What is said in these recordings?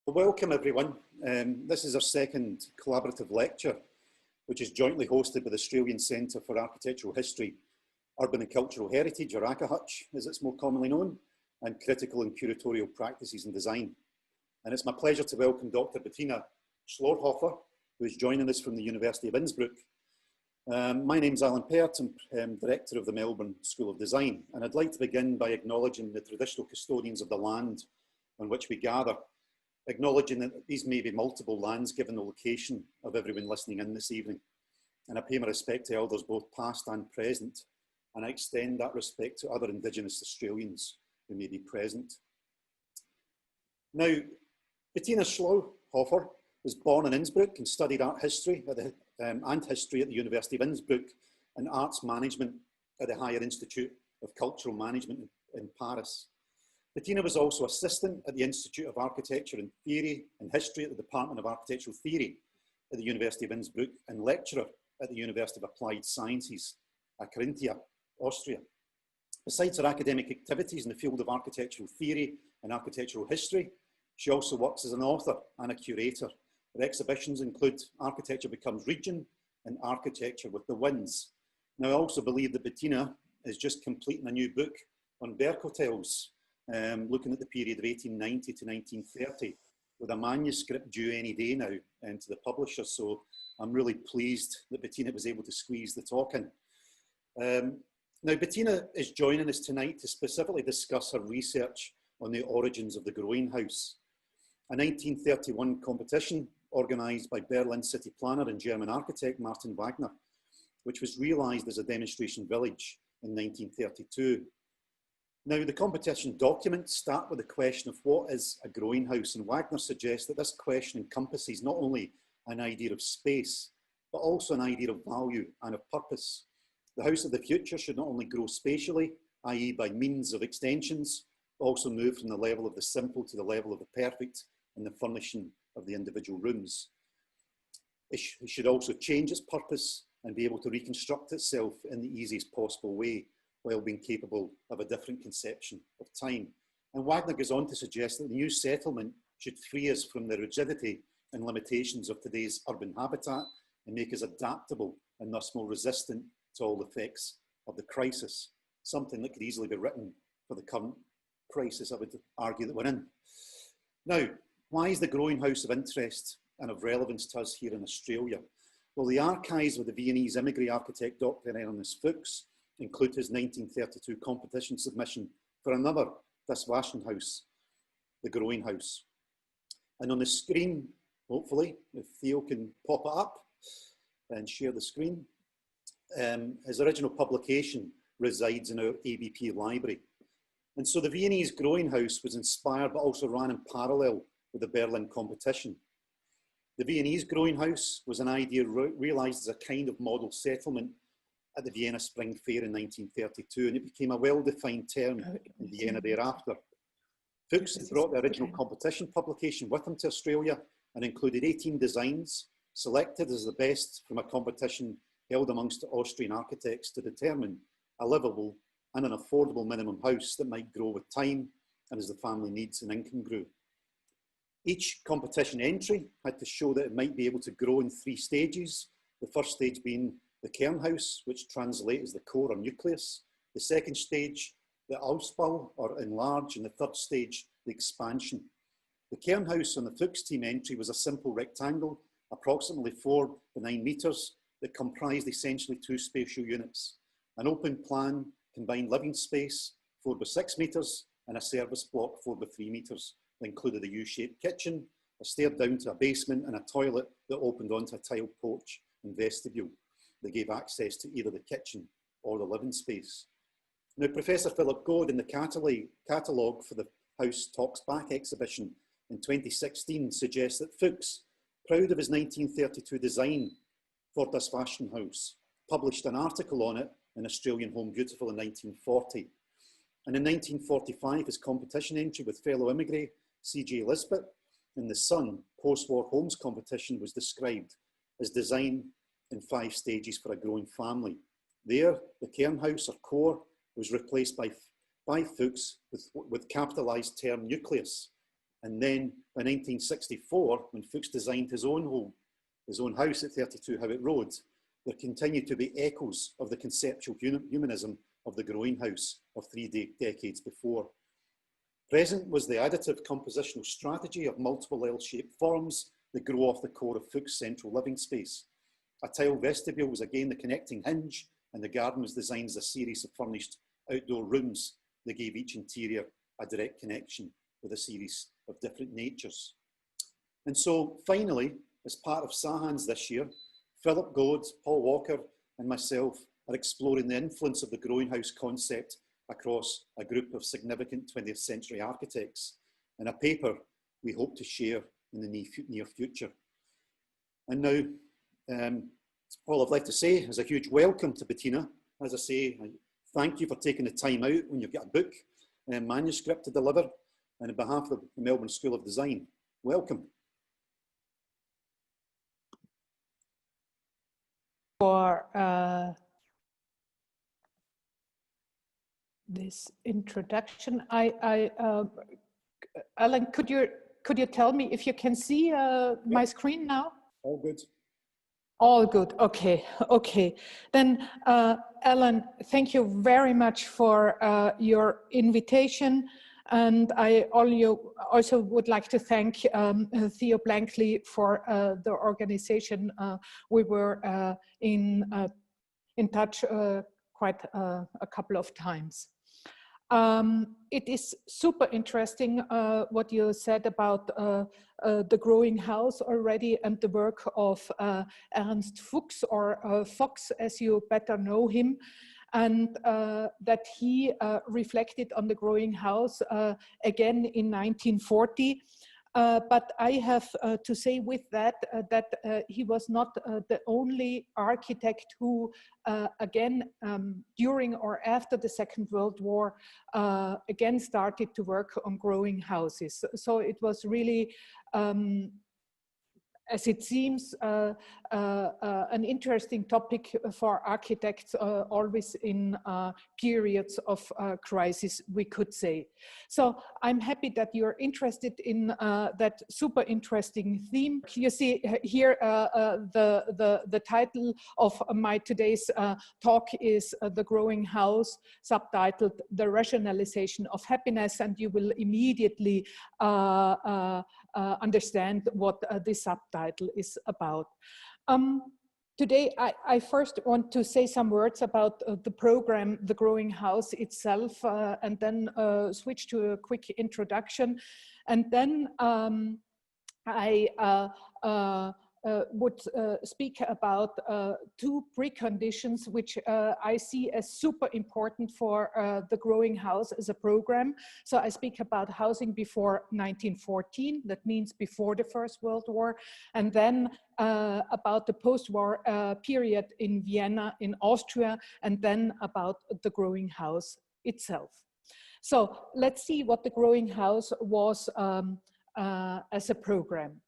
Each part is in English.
Well, welcome everyone. This is our second collaborative lecture, which is jointly hosted by the Australian Centre for Architectural History, Urban and Cultural Heritage, or ACAHUCH as it's more commonly known, and Critical and Curatorial Practices in Design. And it's my pleasure to welcome Dr Bettina Schlorhaufer, who is joining us from the University of Innsbruck. My name's Alan Pert, I'm Director of the Melbourne School of Design, and I'd like to begin by acknowledging the traditional custodians of the land on which we gather, acknowledging that these may be multiple lands given the location of everyone listening in this evening. And I pay my respect to elders both past and present, and I extend that respect to other Indigenous Australians who may be present. Now, Bettina Schlorhaufer was born in Innsbruck and studied art history and history at the University of Innsbruck and arts management at the Higher Institute of Cultural Management in Paris. Bettina was also assistant at the Institute of Architecture and Theory and History at the Department of Architectural Theory at the University of Innsbruck and lecturer at the University of Applied Sciences, Carinthia, Austria. Besides her academic activities in the field of architectural theory and architectural history, she also works as an author and a curator. Her exhibitions include Architecture Becomes Region and Architecture with the Winds. Now, I also believe that Bettina is just completing a new book on Berg hotels, looking at the period of 1890 to 1930, with a manuscript due any day now to the publisher. So I'm really pleased that Bettina was able to squeeze the talk in. Now, Bettina is joining us tonight to specifically discuss her research on the origins of the Growing House, a 1931 competition organised by Berlin city planner and German architect Martin Wagner, which was realised as a demonstration village in 1932. Now, the competition documents start with the question of what is a growing house, and Wagner suggests that this question encompasses not only an idea of space, but also an idea of value and of purpose. The house of the future should not only grow spatially, i.e. by means of extensions, but also move from the level of the simple to the level of the perfect in the furnishing of the individual rooms. It should also change its purpose and be able to reconstruct itself in the easiest possible way, while being capable of a different conception of time. And Wagner goes on to suggest that the new settlement should free us from the rigidity and limitations of today's urban habitat and make us adaptable and thus more resistant to all the effects of the crisis, something that could easily be written for the current crisis, I would argue, that we're in. Now, why is the Growing House of interest and of relevance to us here in Australia? Well, the archives of the Viennese immigrant architect Dr Ernest Fooks include his 1932 competition submission for another Das Waschenhaus, the Growing House. And on the screen, hopefully, if Theo can pop it up and share the screen, his original publication resides in our ABP library. And so the Viennese Growing House was inspired but also ran in parallel with the Berlin competition. The Viennese Growing House was an idea realised as a kind of model settlement at the Vienna Spring Fair in 1932, and it became a well-defined term in Vienna thereafter. Fuchs had brought the original competition publication with him to Australia and included 18 designs selected as the best from a competition held amongst Austrian architects to determine a livable and an affordable minimum house that might grow with time and as the family needs and income grew. Each competition entry had to show that it might be able to grow in 3 stages, the first stage being the Kernhaus, which translates as the core or nucleus, the second stage, the Ausbau or enlarge, and the third stage, the expansion. The Kernhaus on the Fuchs team entry was a simple rectangle, approximately 4 to 9 metres, that comprised essentially 2 spatial units, an open plan combined living space, 4 by 6 metres, and a service block, 4 by 3 metres, that included a U-shaped kitchen, a stair down to a basement, and a toilet that opened onto a tiled porch and vestibule. They gave access to either the kitchen or the living space. Now, Professor Philip God in the catalogue for the House Talks Back exhibition in 2016 suggests that Fuchs, proud of his 1932 design for Das Waschenhaus, published an article on it in Australian Home Beautiful in 1940. And in 1945, his competition entry with fellow immigrant C.J. Lisbeth in the Sun post-war homes competition was described as design in 5 stages for a growing family. There, the Kernhaus or core was replaced by Fuchs with capitalised term nucleus, And then by 1964, when Fooks designed his own home, his own house at 32 Howitt Road, there continued to be echoes of the conceptual humanism of the growing house of 3 decades before. Present was the additive compositional strategy of multiple L-shaped forms that grow off the core of Fooks' central living space. A tile vestibule was again the connecting hinge, and the garden was designed as a series of furnished outdoor rooms that gave each interior a direct connection with a series of different natures. And so finally, as part of Sahans this year, Philip Goad, Paul Walker, and myself are exploring the influence of the growing house concept across a group of significant 20th century architects in a paper we hope to share in the near future. And now, all I've left to say is a huge welcome to Bettina. As I say, I thank you for taking the time out when you've got a book and manuscript to deliver. And on behalf of the Melbourne School of Design, welcome. For this introduction, Alan, could you tell me if you can see my screen now? All good. All good. Okay. Okay. Then, Alan, thank you very much for your invitation. And I also would like to thank Theo Blankley for the organization. We were in touch quite a couple of times. It is super interesting what you said about the growing house already and the work of Ernest Fooks, or Fox as you better know him. And that he reflected on the growing house again in 1940. But I have to say with that, that he was not the only architect who, again, during or after the Second World War, again started to work on growing houses. So it was really, as it seems, an interesting topic for architects, always in periods of crisis, we could say. So I'm happy that you're interested in that super interesting theme. You see here the title of my today's talk is The Growing House, subtitled The Rationalization of Happiness, and you will immediately understand what this subtitle is about. Today, I first want to say some words about the program, The Growing House itself, and then switch to a quick introduction. And then I would speak about two preconditions which I see as super important for the Growing House as a program. So I speak about housing before 1914, that means before the First World War, and then about the post-war period in Vienna in Austria, and then about the Growing House itself. So let's see what the Growing House was as a program.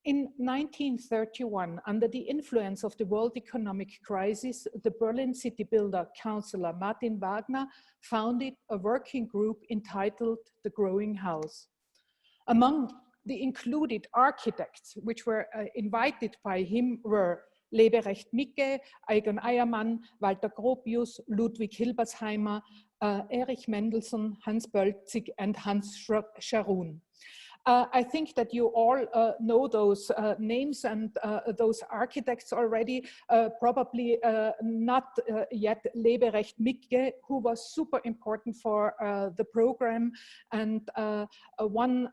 In 1931, under the influence of the world economic crisis, the Berlin city builder councillor Martin Wagner founded a working group entitled The Growing House. Among the included architects which were invited by him were Leberecht Micke, Eugen Eiermann, Walter Gropius, Ludwig Hilbersheimer, Erich Mendelssohn, Hans Bölzig, and Hans Scharoun. I think that you all know those names and those architects already, probably not yet Leberecht Micke, who was super important for the program, and one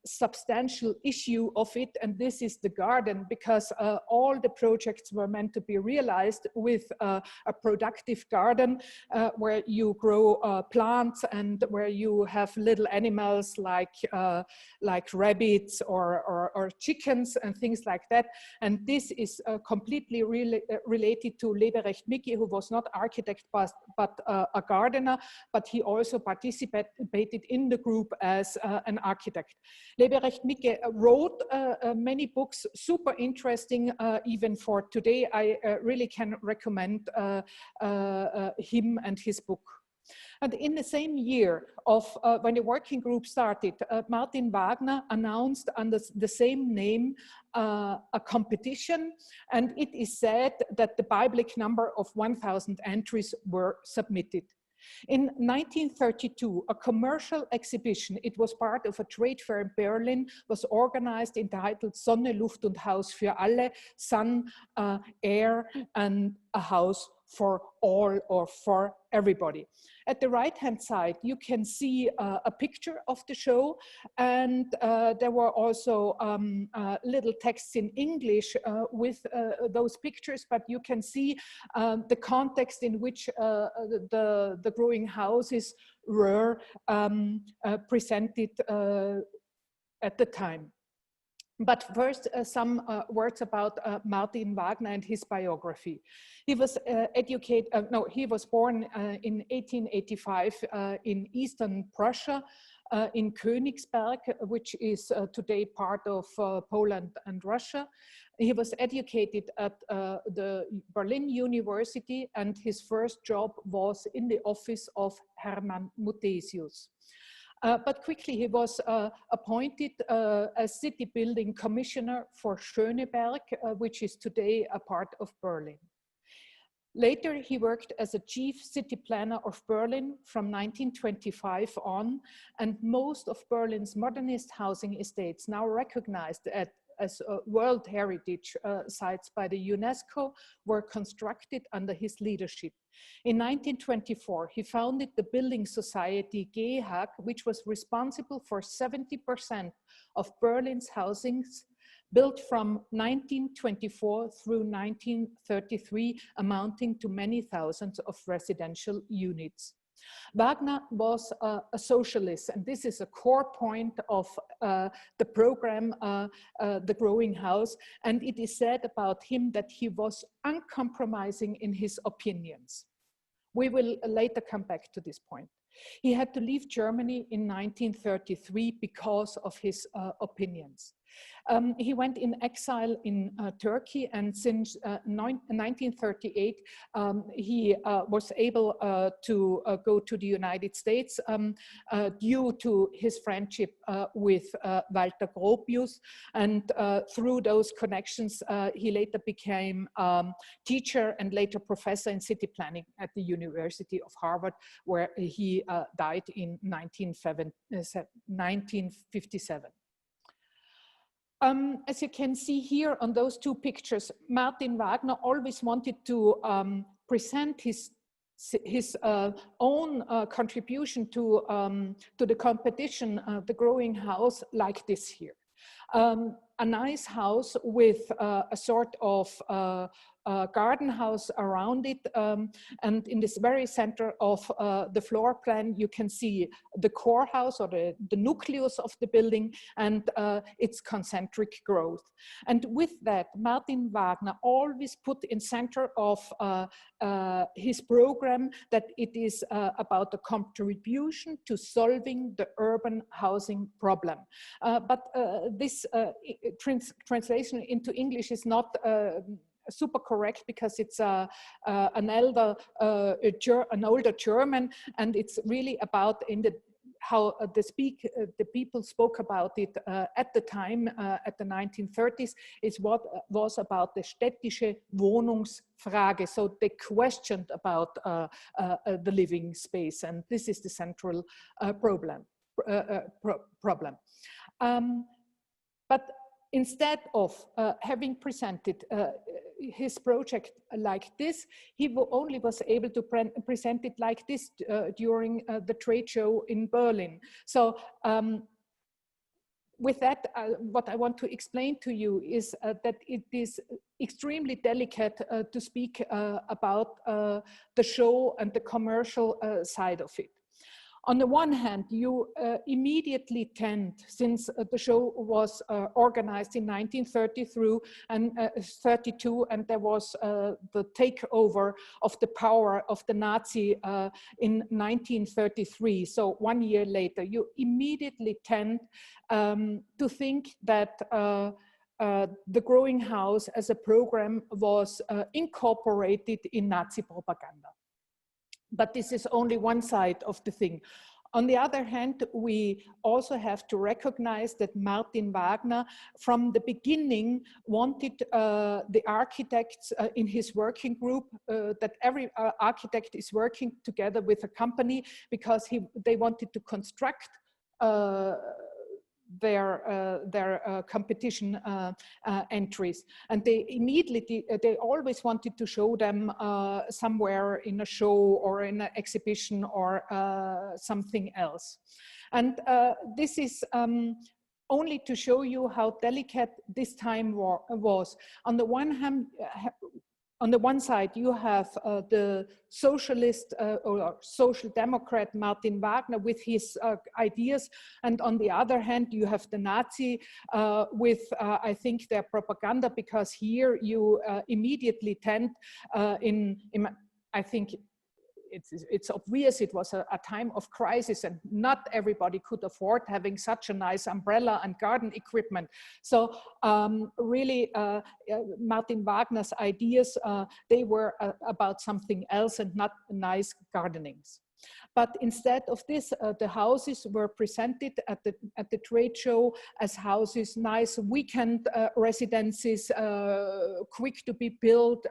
substantial issue of it, and this is the garden, because all the projects were meant to be realized with a productive garden where you grow plants and where you have little animals like rabbits or chickens and things like that. And this is completely related to Leberecht Micke, who was not architect but a gardener, but he also participated in the group as an architect. Leberecht Micke wrote many books, super interesting, even for today. I really can recommend him and his book. And in the same year of when the working group started, Martin Wagner announced under the same name a competition, and it is said that the biblical number of 1,000 entries were submitted. In 1932, a commercial exhibition, it was part of a trade fair in Berlin, was organized, entitled Sonne, Luft und Haus für alle, sun, air, and a house for all or for everybody. At the right-hand side, you can see a picture of the show, and there were also little texts in English with those pictures, but you can see the context in which the growing houses were presented at the time. But first, some words about Martin Wagner and his biography. He was he was born in 1885 in Eastern Prussia, in Königsberg, which is today part of Poland and Russia. He was educated at the Berlin University, and his first job was in the office of Hermann Muthesius. But quickly he was appointed as city building commissioner for Schöneberg, which is today a part of Berlin. Later, he worked as a chief city planner of Berlin from 1925 on, and most of Berlin's modernist housing estates, now recognized as World Heritage sites by the UNESCO, were constructed under his leadership. In 1924, he founded the building society ACAHUCH, which was responsible for 70% of Berlin's housings built from 1924 through 1933, amounting to many thousands of residential units. Wagner was a socialist, and this is a core point of the program, The Growing House, and it is said about him that he was uncompromising in his opinions. We will later come back to this point. He had to leave Germany in 1933 because of his opinions. He went in exile in Turkey, and since 1938 he was able to go to the United States due to his friendship with Walter Gropius, and through those connections he later became teacher and later professor in city planning at the University of Harvard, where he died in 1957. As you can see here on those two pictures, Martin Wagner always wanted to present his own contribution to the competition, The Growing House, like this here. A nice house with a sort of garden house around it, and in this very center of the floor plan you can see the core house, or the nucleus of the building, and its concentric growth. And with that, Martin Wagner always put in center of his program that it is about the contribution to solving the urban housing problem. But this translation into English is not super correct, because it's an older German, and it's really about how the people spoke about it at the time, at the 1930s, is what was about the städtische Wohnungsfrage. So they questioned about the living space, and this is the central problem. But instead of having presented his project like this, he only was able to present it like this during the trade show in Berlin. So with that, what I want to explain to you is that it is extremely delicate to speak about the show and the commercial side of it. On the one hand, you immediately tend, since the show was organized in 1932, and there was the takeover of the power of the Nazi in 1933. So 1 year later, you immediately tend to think that The Growing House as a program was incorporated in Nazi propaganda. But this is only one side of the thing. On the other hand, we also have to recognize that Martin Wagner, from the beginning, wanted the architects in his working group, that every architect is working together with a company, because they wanted to construct their competition entries, and they immediately they always wanted to show them somewhere in a show or in an exhibition or something else. And this is only to show you how delicate this time was. On the one hand, on the one side, you have the socialist or social democrat Martin Wagner with his ideas, and on the other hand, you have the Nazi with, I think, their propaganda, because here you immediately tend I think it's obvious it was a time of crisis, and not everybody could afford having such a nice umbrella and garden equipment. So really Martin Wagner's ideas, they were about something else and not nice gardenings. But instead of this, the houses were presented at the trade show as houses, nice weekend residences, quick to be built,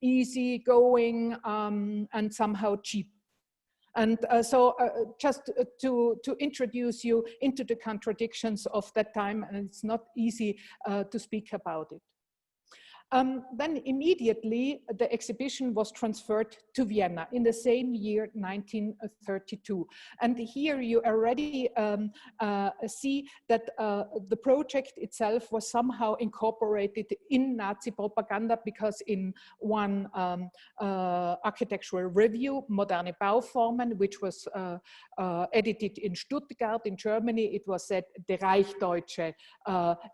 easy going, and somehow cheap. And so just to introduce you into the contradictions of that time, and it's not easy to speak about it. Then immediately the exhibition was transferred to Vienna in the same year, 1932. And here you already see that the project itself was somehow incorporated in Nazi propaganda, because in one architectural review, Moderne Bauformen, which was edited in Stuttgart in Germany, it was said the Reichdeutsche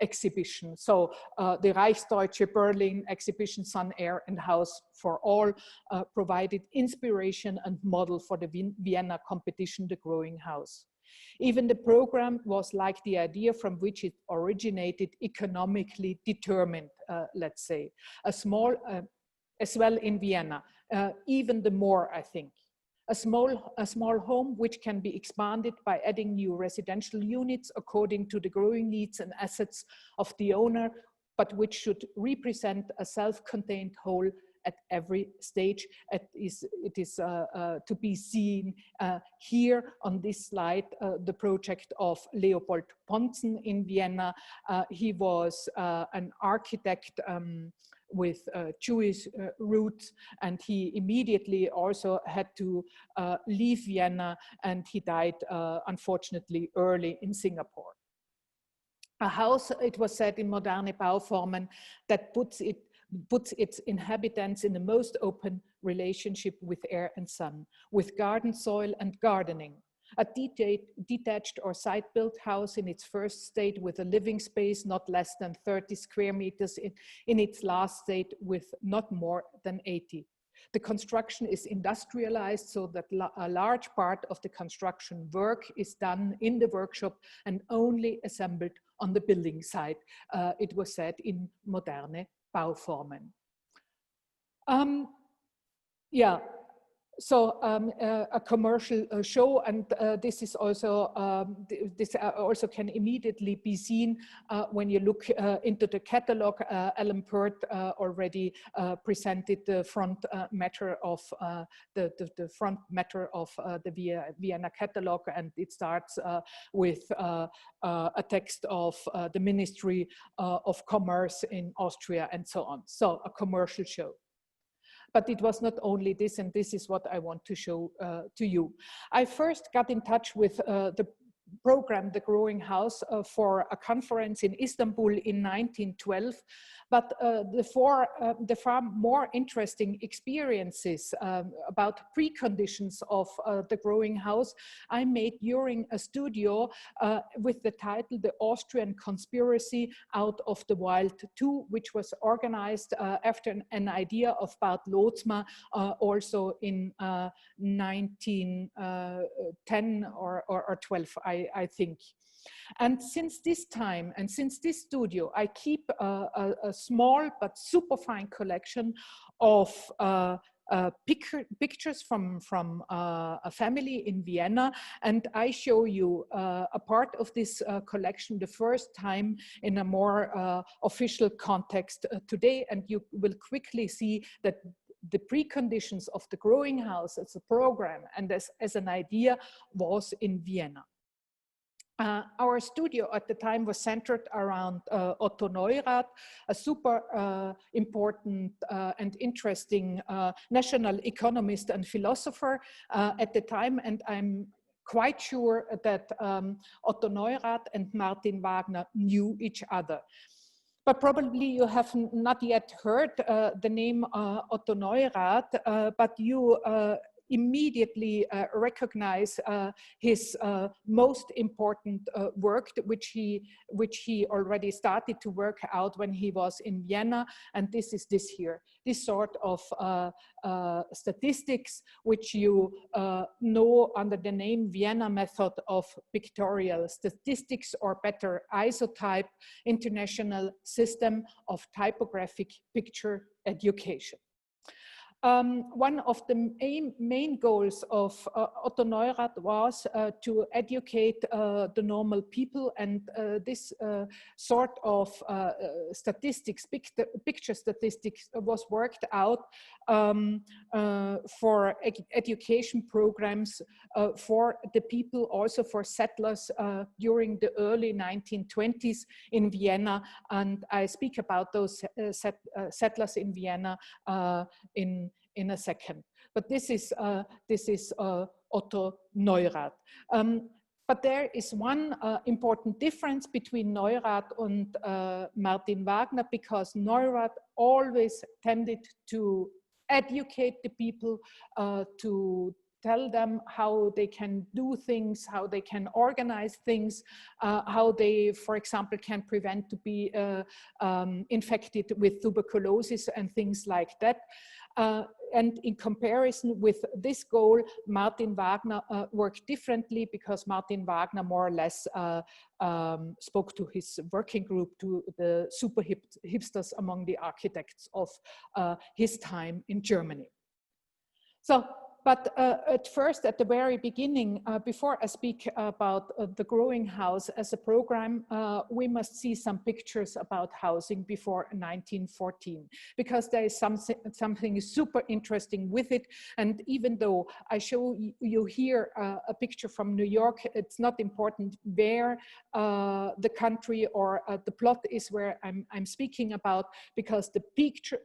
exhibition. So the Reichsdeutsche Berlin exhibition, Sun, Air and House for All, provided inspiration and model for the Vienna competition, The Growing House. Even the program was, like the idea from which it originated, economically determined, let's say. As well in Vienna, even the more, I think. A small home which can be expanded by adding new residential units according to the growing needs and assets of the owner, but which should represent a self-contained whole at every stage. It is to be seen here on this slide, the project of Leopold Pontzen in Vienna. He was an architect with Jewish roots, and he immediately also had to leave Vienna, and he died unfortunately early in Singapore. A house, it was said in Moderne Bauformen, that puts its inhabitants in the most open relationship with air and sun, with garden soil and gardening. A detached or site-built house in its first state with a living space not less than 30 square meters, in its last state with not more than 80. The construction is industrialized, so that a large part of the construction work is done in the workshop and only assembled on the building site. It was said in Moderne Bauformen. Yeah. So a commercial show, and this is also this also can immediately be seen when you look into the catalog. Alan Pert already presented the front matter of the front matter of the Vienna catalog, and it starts with a text of the Ministry of Commerce in Austria and so on. So a commercial show. But it was not only this, and this is what I want to show to you. I first got in touch with the program, The Growing House, for a conference in Istanbul in 1912. But the far more interesting experiences about preconditions of the Growing House I made during a studio with the title The Austrian Conspiracy Out of the Wild II, which was organized after an idea of Bart Lootzma also in 1910 or 12, I think. And since this time and since this studio, I keep a small but super fine collection of pictures from a family in Vienna, and I show you a part of this collection the first time in a more official context today, and you will quickly see that the preconditions of the growing house as a program and as an idea was in Vienna. Our studio at the time was centered around Otto Noirat, a super important and interesting national economist and philosopher at the time, and I'm quite sure that Otto Noirat and Martin Wagner knew each other. But probably you have not yet heard the name Otto Noirat, but you immediately recognize his most important work, which he already started to work out when he was in Vienna, and this is this here, this sort of statistics which you know under the name Vienna method of pictorial statistics, or better, isotype, international system of typographic picture education. One of the main goals of Otto Noirat was to educate the normal people, and this sort of statistics, picture statistics, was worked out for education programs for the people, also for settlers during the early 1920s in Vienna, and I speak about those settlers in Vienna in a second. But this is Otto Noirat. But there is one important difference between Noirat and Martin Wagner, because Noirat always tended to educate the people, to tell them how they can do things, how they can organize things, how they, for example, can prevent to be infected with tuberculosis and things like that. And in comparison with this goal, Martin Wagner worked differently, because Martin Wagner more or less spoke to his working group, to the super hipsters among the architects of his time in Germany. So, but at first, at the very beginning, before I speak about the growing house as a program, we must see some pictures about housing before 1914, because there is something super interesting with it. And even though I show you here a picture from New York, it's not important where the country or the plot is where I'm speaking about, because the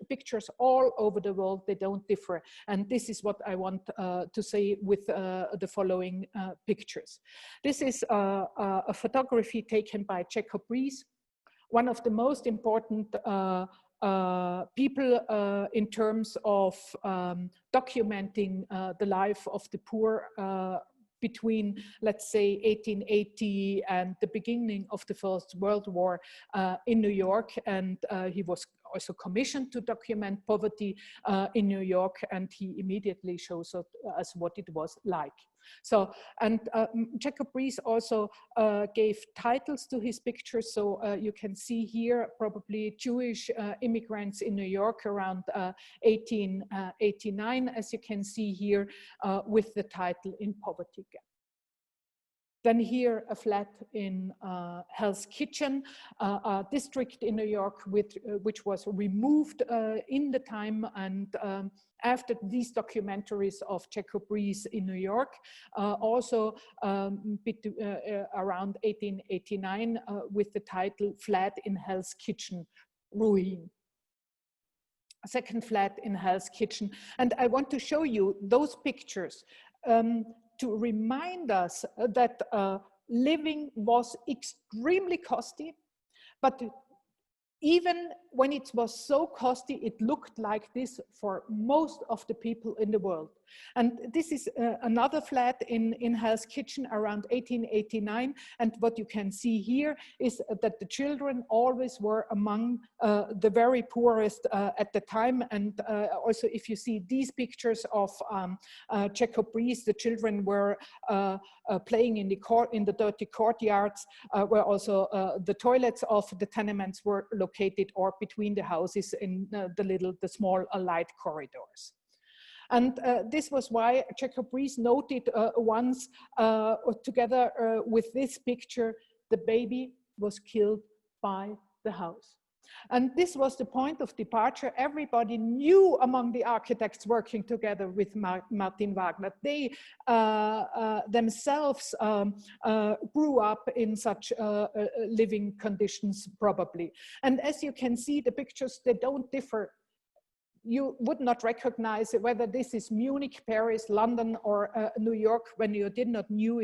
pictures all over the world, they don't differ. And this is what I want to say with the following pictures. This is a photography taken by Jacob Riis, one of the most important people in terms of documenting the life of the poor between, let's say, 1880 and the beginning of the First World War in New York. And he was also commissioned to document poverty in New York, and he immediately shows us what it was like. So, and Jacob Riis also gave titles to his pictures. So you can see here probably Jewish immigrants in New York around 1889, as you can see here, with the title In Poverty Gap. Then here a flat in Hell's Kitchen, a district in New York which was removed in the time, and after these documentaries of Jacob Riis in New York, also around 1889 with the title Flat in Hell's Kitchen, Ruin. A second flat in Hell's Kitchen. And I want to show you those pictures to remind us that living was extremely costly, but even when it was so costly, it looked like this for most of the people in the world. And this is another flat in Hell's Kitchen around 1889. And what you can see here is that the children always were among the very poorest at the time. And also, if you see these pictures of Jacob Riis, the children were playing in the dirty courtyards, where also the toilets of the tenements were located, or between the houses in the small light corridors. And this was why Jacob Riis noted once, together with this picture, the baby was killed by the house. And this was the point of departure. Everybody knew among the architects working together with Martin Wagner. They themselves grew up in such living conditions, probably. And as you can see, the pictures, they don't differ. You would not recognize whether this is Munich, Paris, London, or New York when you did not knew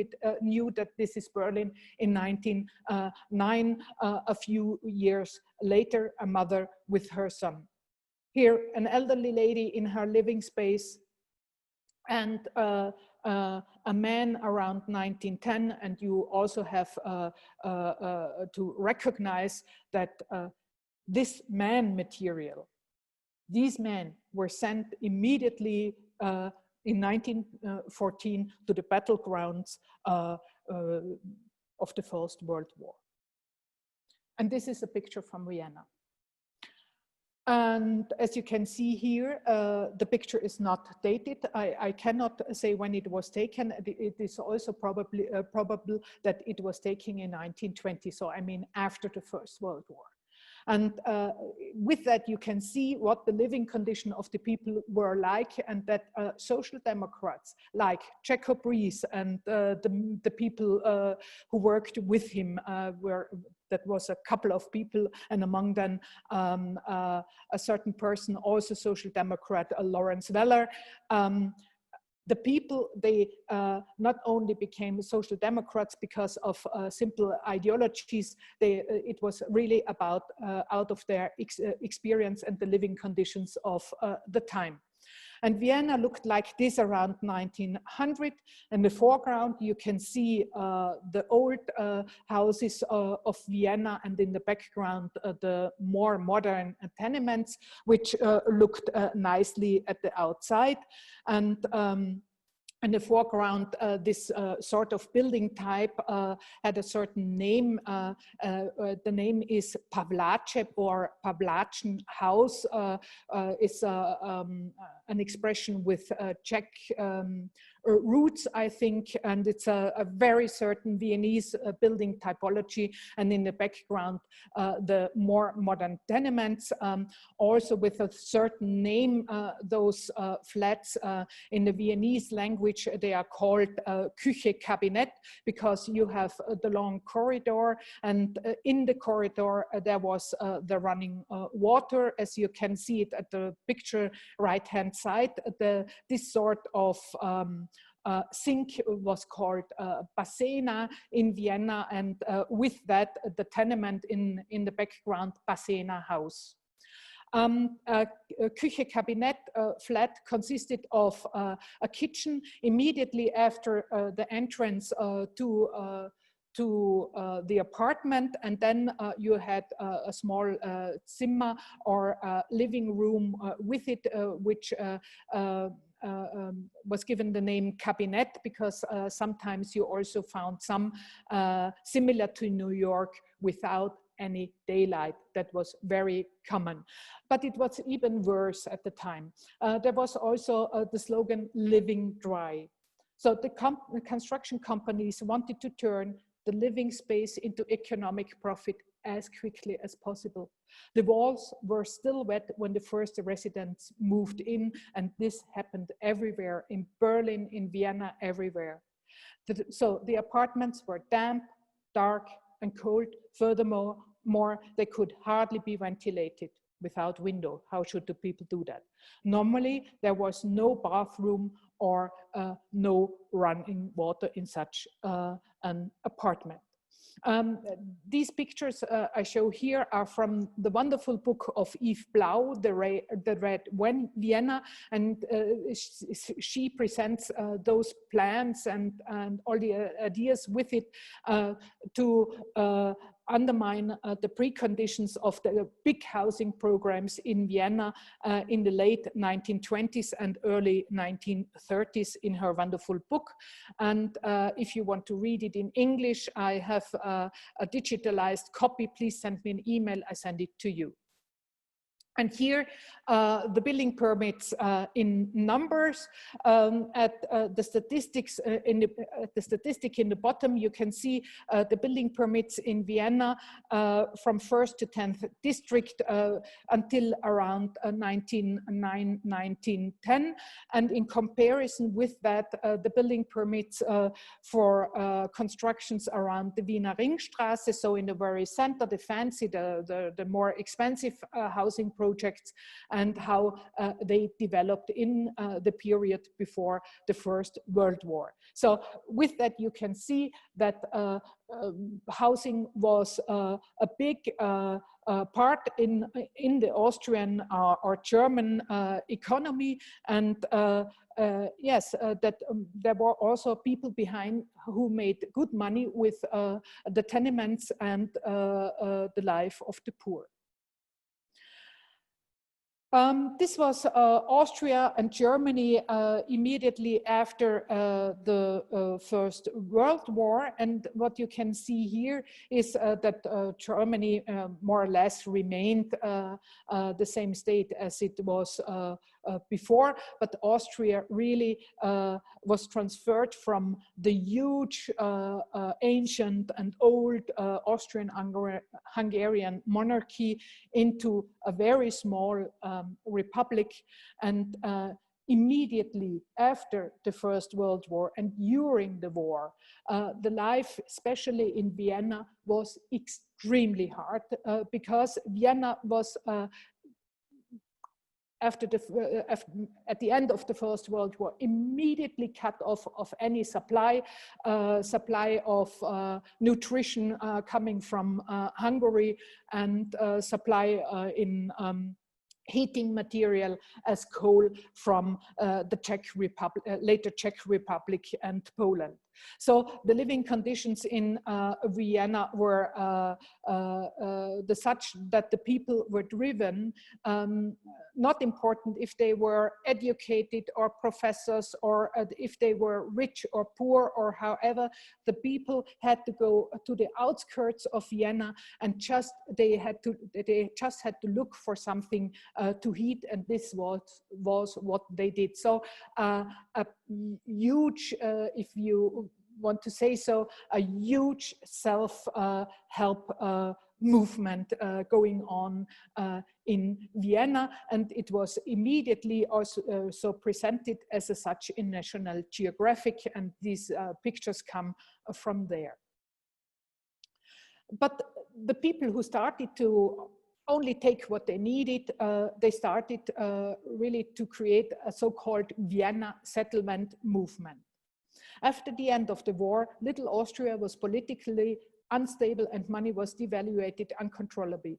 that this is Berlin in 1909, a few years later, a mother with her son. Here, an elderly lady in her living space, and a man around 1910, and you also have to recognize that this man material, these men were sent immediately in 1914 to the battlegrounds of the First World War. And this is a picture from Vienna. And as you can see here, the picture is not dated. I cannot say when it was taken. It is also probably probable that it was taken in 1920. So I mean after the First World War. And with that, you can see what the living condition of the people were like, and that social democrats like Jacob Riis and the people who worked with him that was a couple of people, and among them a certain person, also social democrat, Lawrence Weller. The people, they not only became social democrats because of simple ideologies, it was really about out of their experience and the living conditions of the time. And Vienna looked like this around 1900. In the foreground, you can see the old houses of Vienna, and in the background, the more modern tenements, which looked nicely at the outside. And in the foreground, this sort of building type had a certain name. The name is Pavlace or Pavlachen Haus. It's an expression with Czech roots, I think, and it's a very certain Viennese building typology. And in the background, the more modern tenements, also with a certain name. Those flats in the Viennese language, they are called Küche-Kabinett, because you have the long corridor, and in the corridor there was the running water, as you can see it at the picture right-hand side. This sort of sink was called Basena in Vienna, and with that the tenement in the background, Basena House. A Küche-Kabinett flat consisted of a kitchen immediately after the entrance to the apartment, and then you had a small Zimmer or living room with it, which was given the name cabinet, because sometimes you also found some similar to New York without any daylight. That was very common. But it was even worse at the time. There was also the slogan living dry. So the construction companies wanted to turn the living space into economic profit as quickly as possible. The walls were still wet when the first residents moved in, and this happened everywhere, in Berlin, in Vienna, everywhere. So the apartments were damp, dark, and cold. Furthermore, they could hardly be ventilated without window. How should the people do that? Normally, there was no bathroom or no running water in such an apartment. These pictures I show here are from the wonderful book of Yves Blau, The Red Vienna, and she presents those plans and all the ideas with it to undermine the preconditions of the big housing programs in Vienna in the late 1920s and early 1930s in her wonderful book. And if you want to read it in English, I have a digitalized copy. Please send me an email, I send it to you. And here, the building permits in numbers. At the statistics the statistic in the bottom, you can see the building permits in Vienna from 1st to 10th district until around 1910. And in comparison with that, the building permits for constructions around the Wiener Ringstraße, so in the very center, the fancy, the more expensive housing projects, and how they developed in the period before the First World War. So with that, you can see that housing was a big part in the Austrian or German economy, and yes, that there were also people behind who made good money with the tenements and the life of the poor. This was Austria and Germany immediately after the First World War. And what you can see here is that Germany more or less remained the same state as it was before, but Austria really was transferred from the huge, ancient and old Austrian-Hungarian monarchy into a very small republic. And immediately after the First World War and during the war, the life, especially in Vienna, was extremely hard because Vienna was at the end of the First World War, immediately cut off of any supply of nutrition coming from Hungary, and supply in heating material as coal from the Czech Republic, later Czech Republic and Poland. So the living conditions in Vienna were such that the people were driven, not important if they were educated or professors or if they were rich or poor or however, the people had to go to the outskirts of Vienna and they just had to look for something to heat, and this was what they did. So a huge, if you want to say so, a huge self-help movement going on in Vienna, and it was immediately also presented as such in National Geographic, and these pictures come from there. But the people who started to only take what they needed, they started really to create a so-called Vienna settlement movement. After the end of the war, Little Austria was politically unstable and money was devaluated uncontrollably.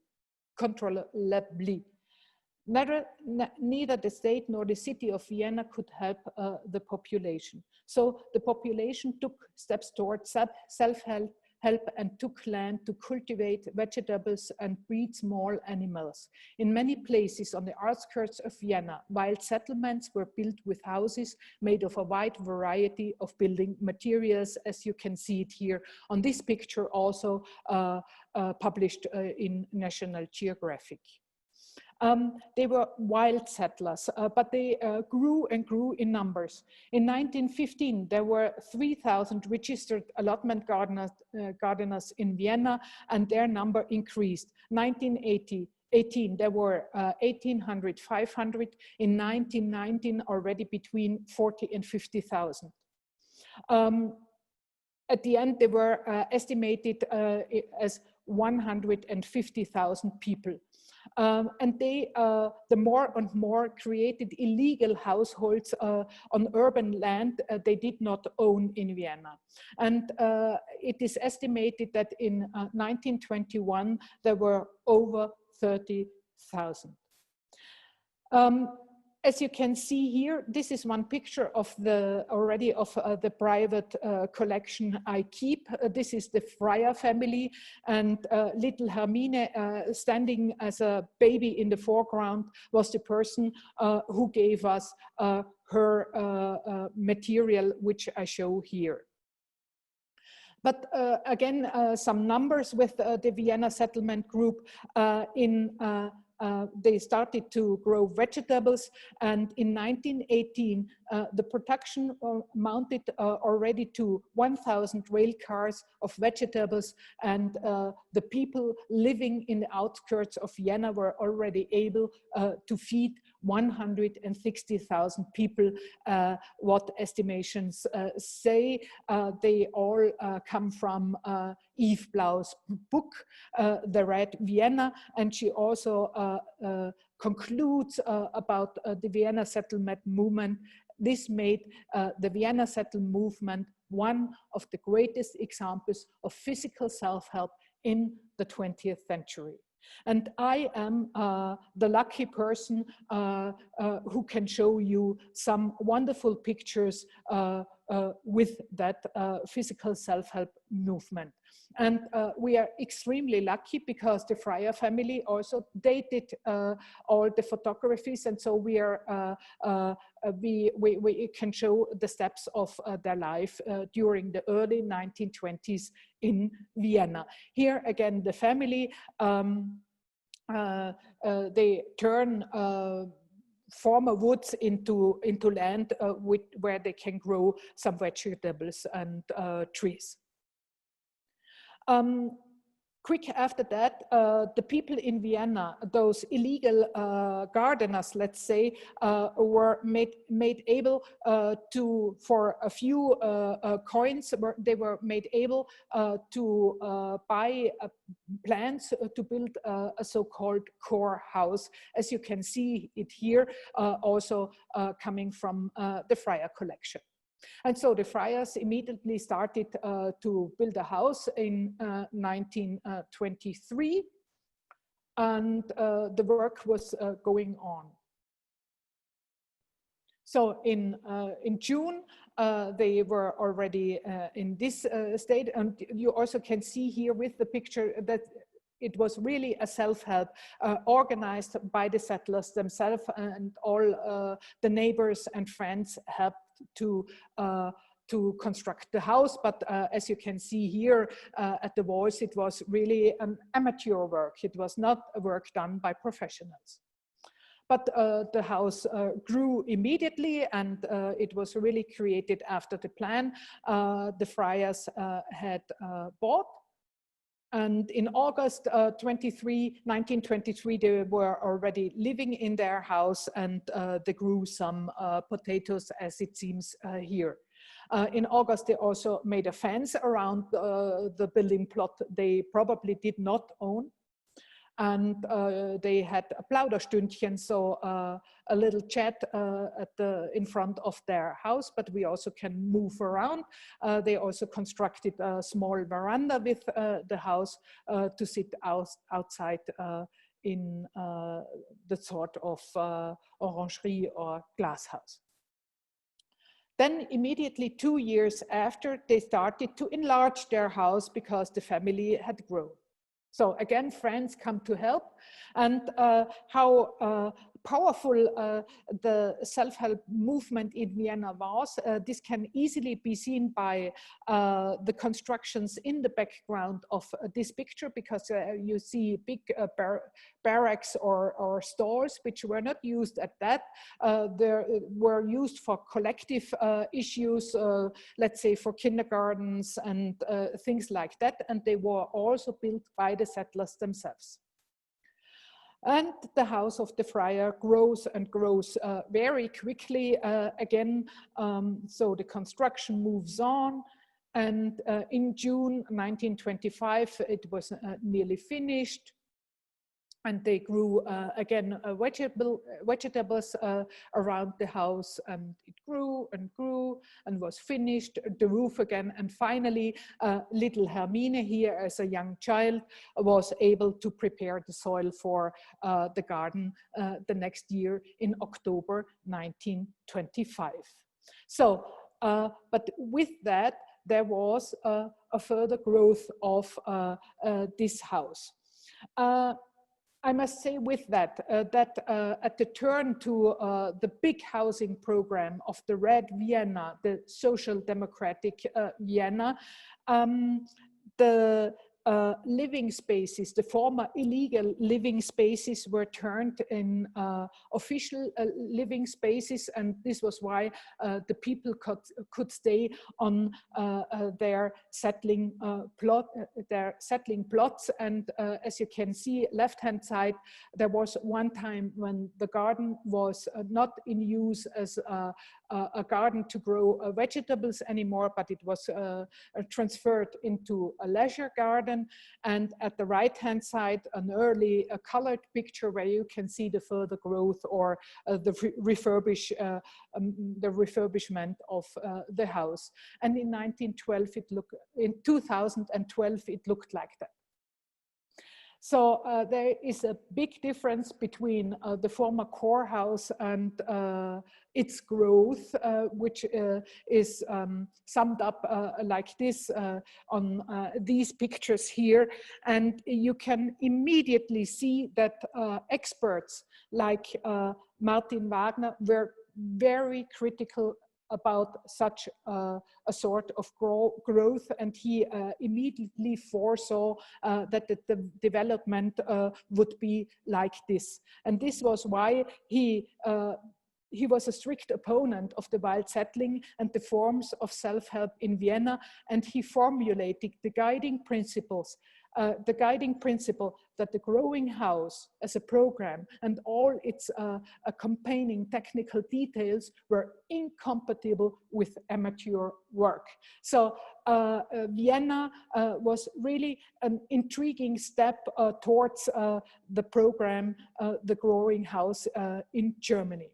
Neither the state nor the city of Vienna could help the population. So the population took steps towards self-help and took land to cultivate vegetables and breed small animals. In many places on the outskirts of Vienna, wild settlements were built with houses made of a wide variety of building materials, as you can see it here on this picture, also published in National Geographic. They were wild settlers, but they grew and grew in numbers. In 1915, there were 3,000 registered allotment gardeners in Vienna, and their number increased. 1918, there were 1,800, 500. In 1919, already between 40 and 50,000. At the end, they were estimated as 150,000 people. And they, the more and more, created illegal households on urban land they did not own in Vienna. And it is estimated that in 1921, there were over 30,000. As you can see here, this is one picture of the private collection I keep. This is the Freyer family, and little Hermine standing as a baby in the foreground was the person who gave us her material, which I show here. But again, some numbers with the Vienna settlement group. In they started to grow vegetables, and in 1918 the production mounted already to 1,000 rail cars of vegetables, and the people living in the outskirts of Vienna were already able to feed 160,000 people, what estimations say. They all come from Eve Blau's book, The Red Vienna, and she also concludes about the Vienna settlement movement. This made the Vienna settlement movement one of the greatest examples of physical self-help in the 20th century. And I am the lucky person who can show you some wonderful pictures with that physical self-help movement. And we are extremely lucky because the Freyer family also dated all the photographies, and so we are we can show the steps of their life during the early 1920s in Vienna. Here again, the family, they turn former woods into land where they can grow some vegetables and trees. Quick after that, the people in Vienna, those illegal gardeners, let's say, were made able to, for a few coins, they were made able to buy plans to build a so-called core house, as you can see it here, also coming from the Freyer collection. And so the Freyers immediately started to build a house in 1923, and the work was going on. So in June, they were already in this state, and you also can see here with the picture that it was really a self-help organized by the settlers themselves, and all the neighbors and friends helped to construct the house. But as you can see here at the walls, it was really an amateur work. It was not a work done by professionals. But the house grew immediately, and it was really created after the plan the Freyers had bought. And in August 1923, they were already living in their house, and they grew some potatoes, as it seems here. In August, they also made a fence around the building plot they probably did not own. And they had a Plauderstündchen, so a little chat in front of their house, but we also can move around. They also constructed a small veranda with the house to sit outside in the sort of orangerie or glass house. Then immediately 2 years after, they started to enlarge their house because the family had grown. So again, friends come to help, and how powerful the self-help movement in Vienna was. This can easily be seen by the constructions in the background of this picture, because you see big barracks or stores which were not used at that. They were used for collective issues, let's say for kindergartens and things like that, and they were also built by the settlers themselves. And the house of the Freyer grows and grows very quickly again. So the construction moves on, and in June 1925, it was nearly finished. And they grew again vegetables around the house, and it grew and was finished, the roof again. And finally, little Hermine here as a young child was able to prepare the soil for the garden the next year in October 1925. So, but with that, there was a further growth of this house. I must say with that, at the turn to the big housing program of the Red Vienna, the Social Democratic Vienna, the living spaces, the former illegal living spaces, were turned in official living spaces, and this was why the people could stay on their settling plots. And as you can see, left-hand side, there was one time when the garden was not in use as a garden to grow vegetables anymore, but it was transferred into a leisure garden. And at the right-hand side, an early colored picture where you can see the further growth or the refurbishment of the house. And in 2012, it looked like that. So there is a big difference between the former core house and its growth, which is summed up like this on these pictures here. And you can immediately see that experts like Martin Wagner were very critical about such a sort of growth, and he immediately foresaw that the development would be like this. And this was why he was a strict opponent of the wild settling and the forms of self-help in Vienna, and he formulated the guiding principles. The guiding principle that the growing house as a program and all its accompanying technical details were incompatible with amateur work. So Vienna was really an intriguing step towards the program, the growing house in Germany.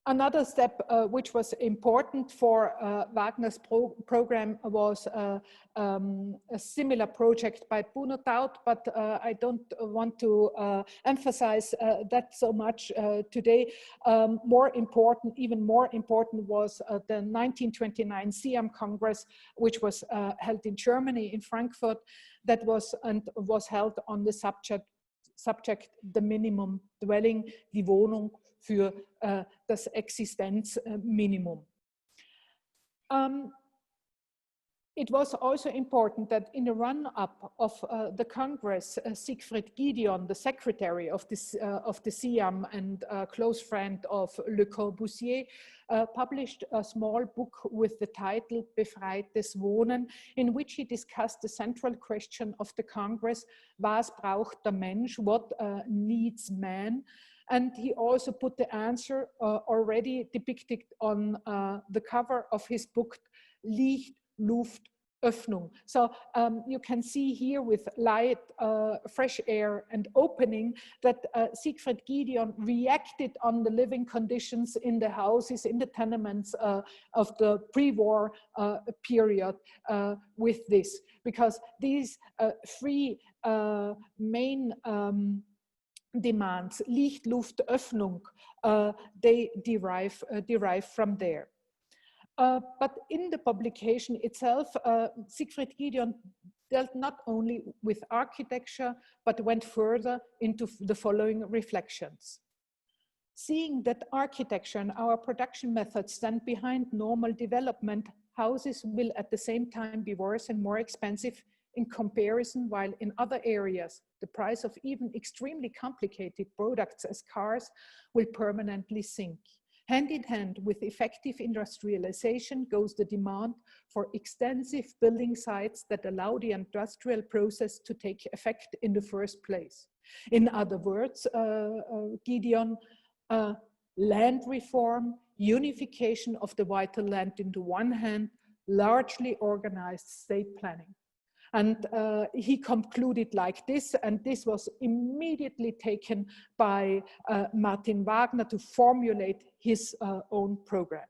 Another step which was important for Wagner's program was a similar project by Bunotaut, but I don't want to emphasize that so much today. Even more important was the 1929 Siam Congress, which was held in Germany, in Frankfurt, that was held on the subject the minimum dwelling, die Wohnung für das Existenzminimum. It was also important that in the run-up of the Congress, Siegfried Gideon, the secretary of the Siam and close friend of Le Corbusier, published a small book with the title Befreites Wohnen, in which he discussed the central question of the Congress, was braucht der Mensch, what needs man? And he also put the answer already depicted on the cover of his book, Licht, Luft, Öffnung. So you can see here with light, fresh air and opening that Siegfried Gideon reacted on the living conditions in the houses, in the tenements of the pre-war period with this, because these three main demands, Licht, Luft, Öffnung, they derive from there. But in the publication itself, Siegfried Gideon dealt not only with architecture, but went further into the following reflections. Seeing that architecture and our production methods stand behind normal development, houses will at the same time be worse and more expensive in comparison, while in other areas, the price of even extremely complicated products as cars will permanently sink. Hand in hand with effective industrialization goes the demand for extensive building sites that allow the industrial process to take effect in the first place. In other words, Gideon, land reform, unification of the vital land into one hand, largely organized state planning. And he concluded like this, and this was immediately taken by Martin Wagner to formulate his own program.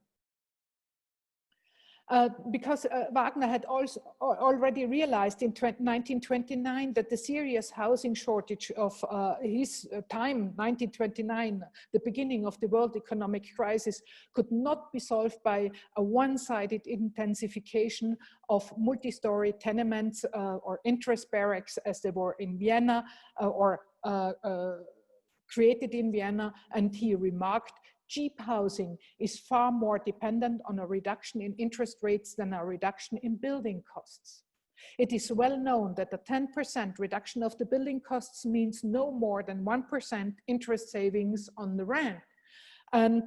Because Wagner had also already realized in 1929 that the serious housing shortage of his time, 1929, the beginning of the world economic crisis, could not be solved by a one-sided intensification of multi-story tenements or interest barracks as they were in Vienna or created in Vienna. And he remarked, cheap housing is far more dependent on a reduction in interest rates than a reduction in building costs. It is well known that a 10% reduction of the building costs means no more than 1% interest savings on the rent. And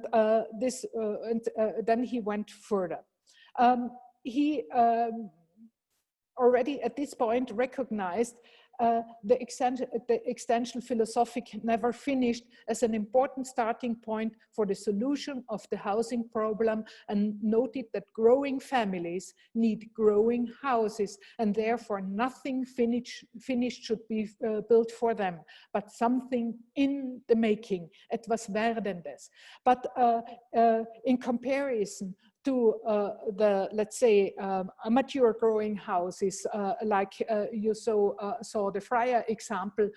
then he went further. He already at this point recognized the existential philosophic never finished as an important starting point for the solution of the housing problem, and noted that growing families need growing houses, and therefore nothing finished should be built for them, but something in the making, etwas Werdendes. But in comparison to the, let's say, amateur growing houses, like you saw the Freyer example,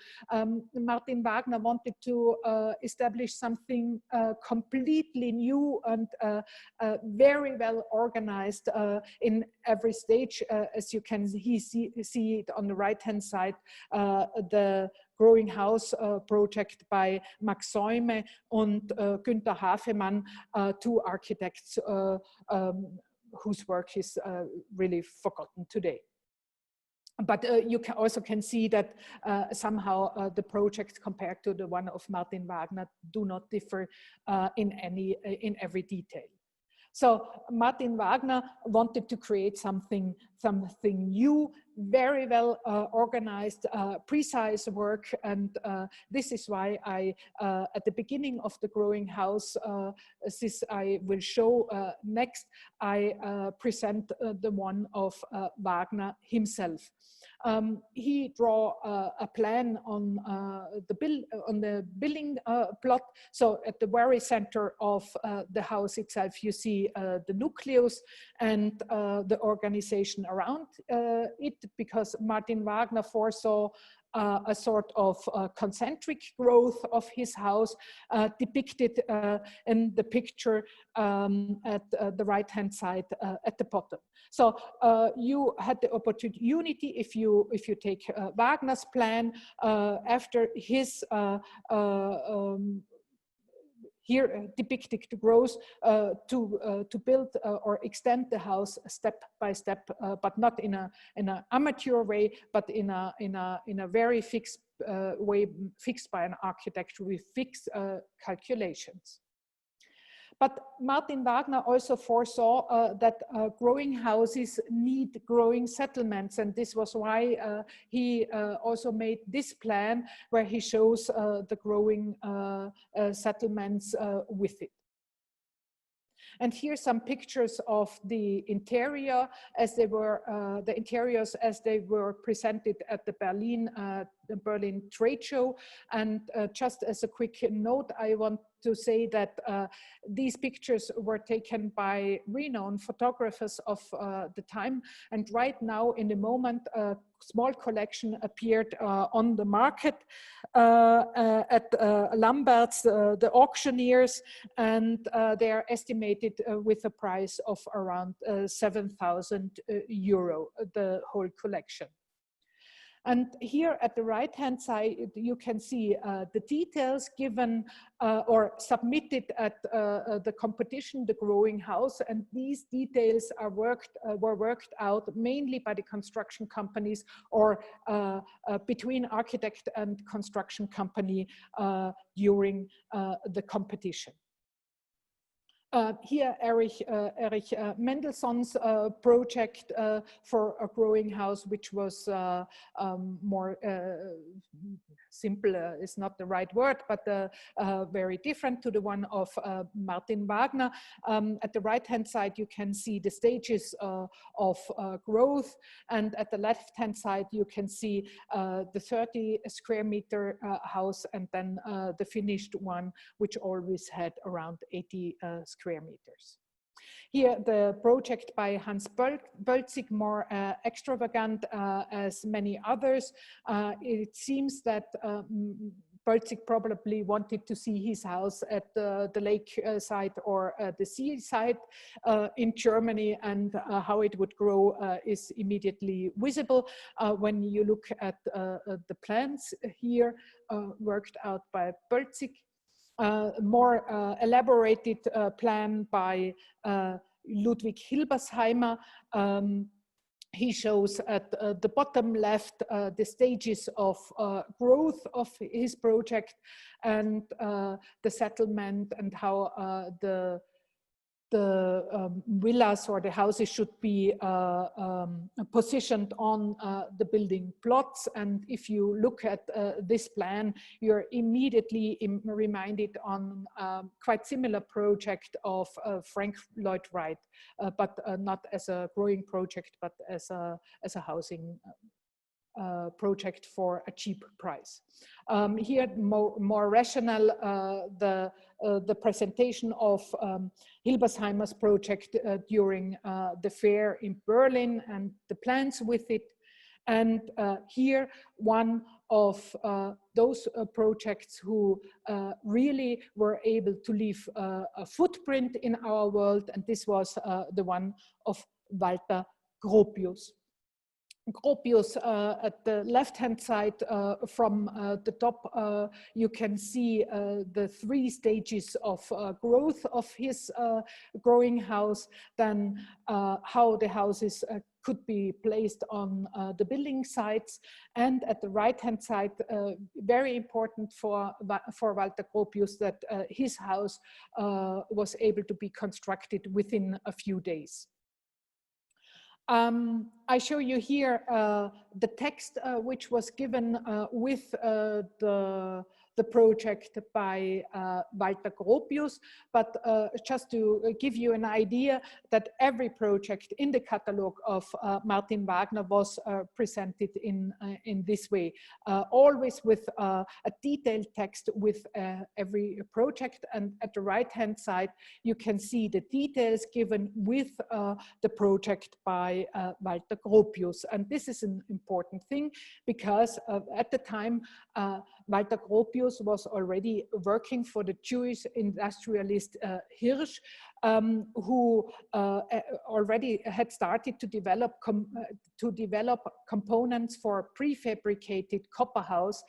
Martin Wagner wanted to establish something completely new and very well organized in every stage. As you can see it on the right-hand side, the Growing House project by Max Säume and Günther Hafemann, two architects whose work is really forgotten today. But you also can see that somehow the projects compared to the one of Martin Wagner do not differ in every detail. So Martin Wagner wanted to create something new, very well organized, precise work, and this is why I, at the beginning of the Growing House, this I will show next, I present the one of Wagner himself. He draw a plan on the building plot. So at the very center of the house itself, you see the nucleus and the organization around it, because Martin Wagner foresaw a sort of concentric growth of his house, depicted in the picture at the right-hand side at the bottom. So you had the opportunity, if you take Wagner's plan, after his here depicted the growth to build or extend the house step by step, but not in an amateur way, but in a very fixed way, fixed by an architect with fixed calculations. But Martin Wagner also foresaw that growing houses need growing settlements, and this was why he also made this plan where he shows the growing settlements with it. And here's some pictures of the interior as they were, the interiors as they were presented at the Berlin trade show. And just as a quick note, I want to say that these pictures were taken by renowned photographers of the time. And right now, in the moment, a small collection appeared on the market at Lambert's, the auctioneers, and they are estimated with a price of around 7,000 euro, the whole collection. And here at the right-hand side, you can see the details given or submitted at the competition, the Growing House, and these details are were worked out mainly by the construction companies or between architect and construction company during the competition. Here, Erich Mendelssohn's project for a growing house, which was more simple, is not the right word, but very different to the one of Martin Wagner. At the right-hand side, you can see the stages of growth, and at the left-hand side, you can see the 30 square meter house, and then the finished one, which always had around 80 square meters. Here, the project by Hans Bölzig, more extravagant as many others. It seems that Bölzig probably wanted to see his house at the lake side or the sea side in Germany, and how it would grow is immediately visible when you look at the plans here worked out by Bölzig. more elaborated plan by Ludwig Hilbersheimer. He shows at the bottom left the stages of growth of his project and the settlement and how the villas or the houses should be positioned on the building plots. And if you look at this plan, you're immediately reminded on quite similar project of Frank Lloyd Wright, but not as a growing project, but as a housing project for a cheap price. Here, more rational, the presentation of Hilbersheimer's project during the fair in Berlin and the plans with it. And here, one of those projects who really were able to leave a footprint in our world, and this was the one of Walter Gropius. Gropius, at the left-hand side from the top, you can see the 3 stages of growth of his growing house, then how the houses could be placed on the building sites, and at the right-hand side, very important for Walter Gropius, that his house was able to be constructed within a few days. I show you here the text which was given with the project by Walter Gropius, but just to give you an idea that every project in the catalog of Martin Wagner was presented in this way, always with a detailed text with every project. And at the right-hand side, you can see the details given with the project by Walter Gropius. And this is an important thing because at the time, Walter Gropius was already working for the Jewish industrialist Hirsch, who already had started to develop components for prefabricated copper house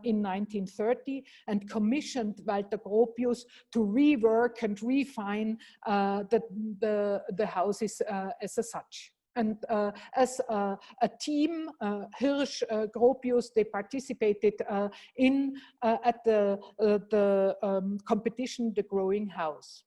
in 1930, and commissioned Walter Gropius to rework and refine the houses as such. And as a team, Hirsch, Gropius, they participated in at the competition, The Growing House.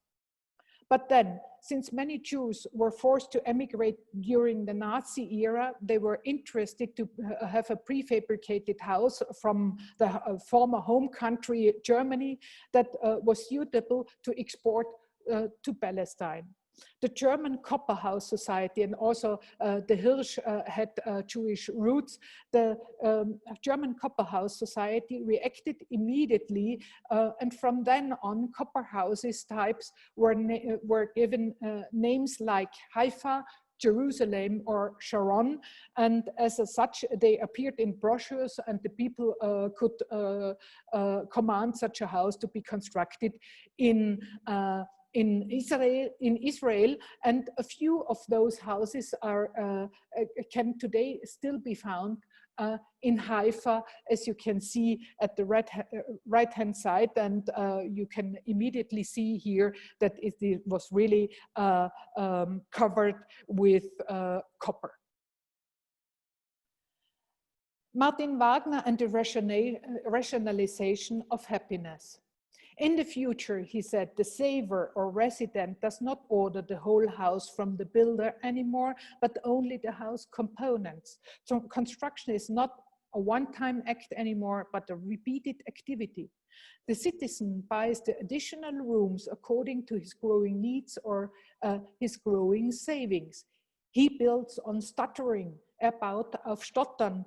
But then, since many Jews were forced to emigrate during the Nazi era, they were interested to have a prefabricated house from the former home country, Germany, that was suitable to export to Palestine. The German Copper House Society, and also the Hirsch had Jewish roots, the German Copper House Society reacted immediately, and from then on, copper houses types were given names like Haifa, Jerusalem, or Sharon, and as such they appeared in brochures, and the people could command such a house to be constructed in Israel, and a few of those houses are can today still be found in Haifa, as you can see at the right-hand side, and you can immediately see here that it was really covered with copper. Martin Wagner and the rationalization of happiness. In the future, he said, the saver or resident does not order the whole house from the builder anymore, but only the house components. So construction is not a one-time act anymore, but a repeated activity. The citizen buys the additional rooms according to his growing needs or his growing savings. He builds on stuttering, erbaut auf Stottern,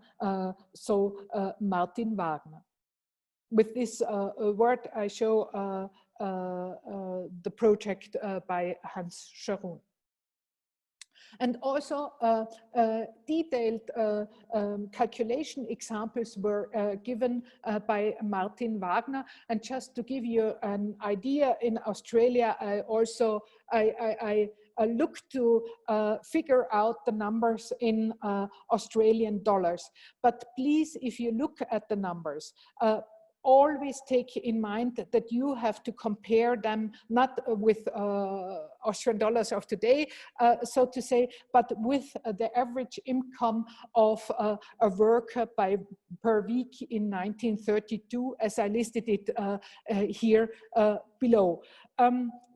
so Martin Wagner. With this word, I show the project by Hans Scharoun. And also detailed calculation examples were given by Martin Wagner. And just to give you an idea, in Australia, I looked to figure out the numbers in Australian dollars. But please, if you look at the numbers, always take in mind that you have to compare them not with Austrian dollars of today, so to say, but with the average income of a worker per week in 1932, as I listed it here below.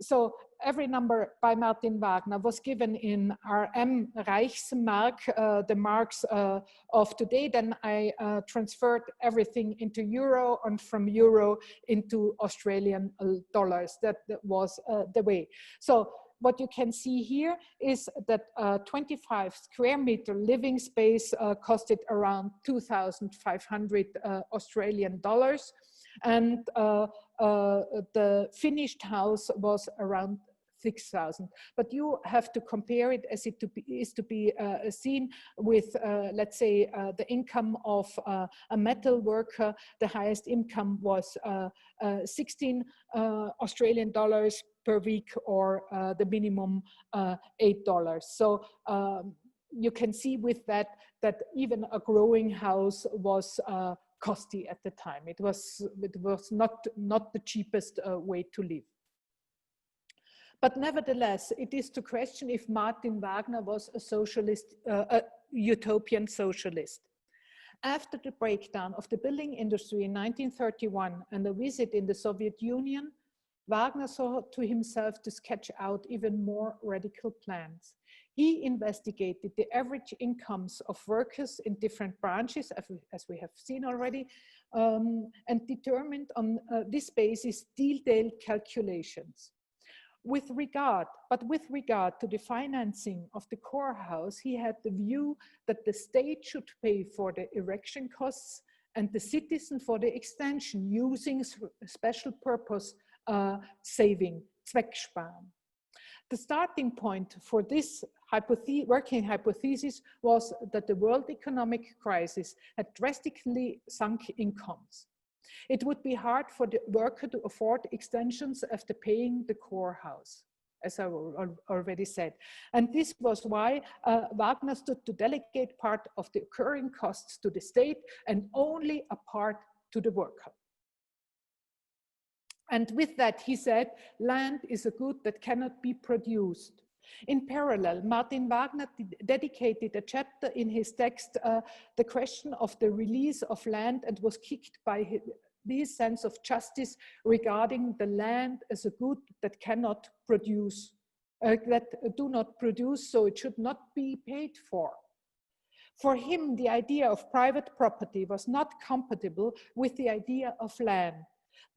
So every number by Martin Wagner was given in RM Reichsmark, the marks of today. Then I transferred everything into euro, and from euro into Australian dollars. That was the way. So what you can see here is that 25 square meter living space costed around 2,500 Australian dollars. And the finished house was around 6,000. But you have to compare it as it is to be seen with, let's say, the income of a metal worker. The highest income was 16 Australian dollars per week, or the minimum $8. So you can see with that even a growing house was costly at the time. It was not the cheapest way to live. But nevertheless, it is to question if Martin Wagner was a socialist, a utopian socialist. After the breakdown of the building industry in 1931 and a visit in the Soviet Union, Wagner saw to himself to sketch out even more radical plans. He investigated the average incomes of workers in different branches, as we have seen already, and determined on this basis detailed calculations. With regard to the financing of the core house, he had the view that the state should pay for the erection costs and the citizen for the extension, using special purpose saving, Zwecksparen. The starting point for this working hypothesis was that the world economic crisis had drastically sunk incomes. It would be hard for the worker to afford extensions after paying the core house, as I already said. And this was why Wagner stood to delegate part of the occurring costs to the state and only a part to the worker. And with that, he said, land is a good that cannot be produced. In parallel, Martin Wagner dedicated a chapter in his text, the question of the release of land, and was kicked by his sense of justice regarding the land as a good that cannot produce, that do not produce, so it should not be paid for. For him, the idea of private property was not compatible with the idea of land.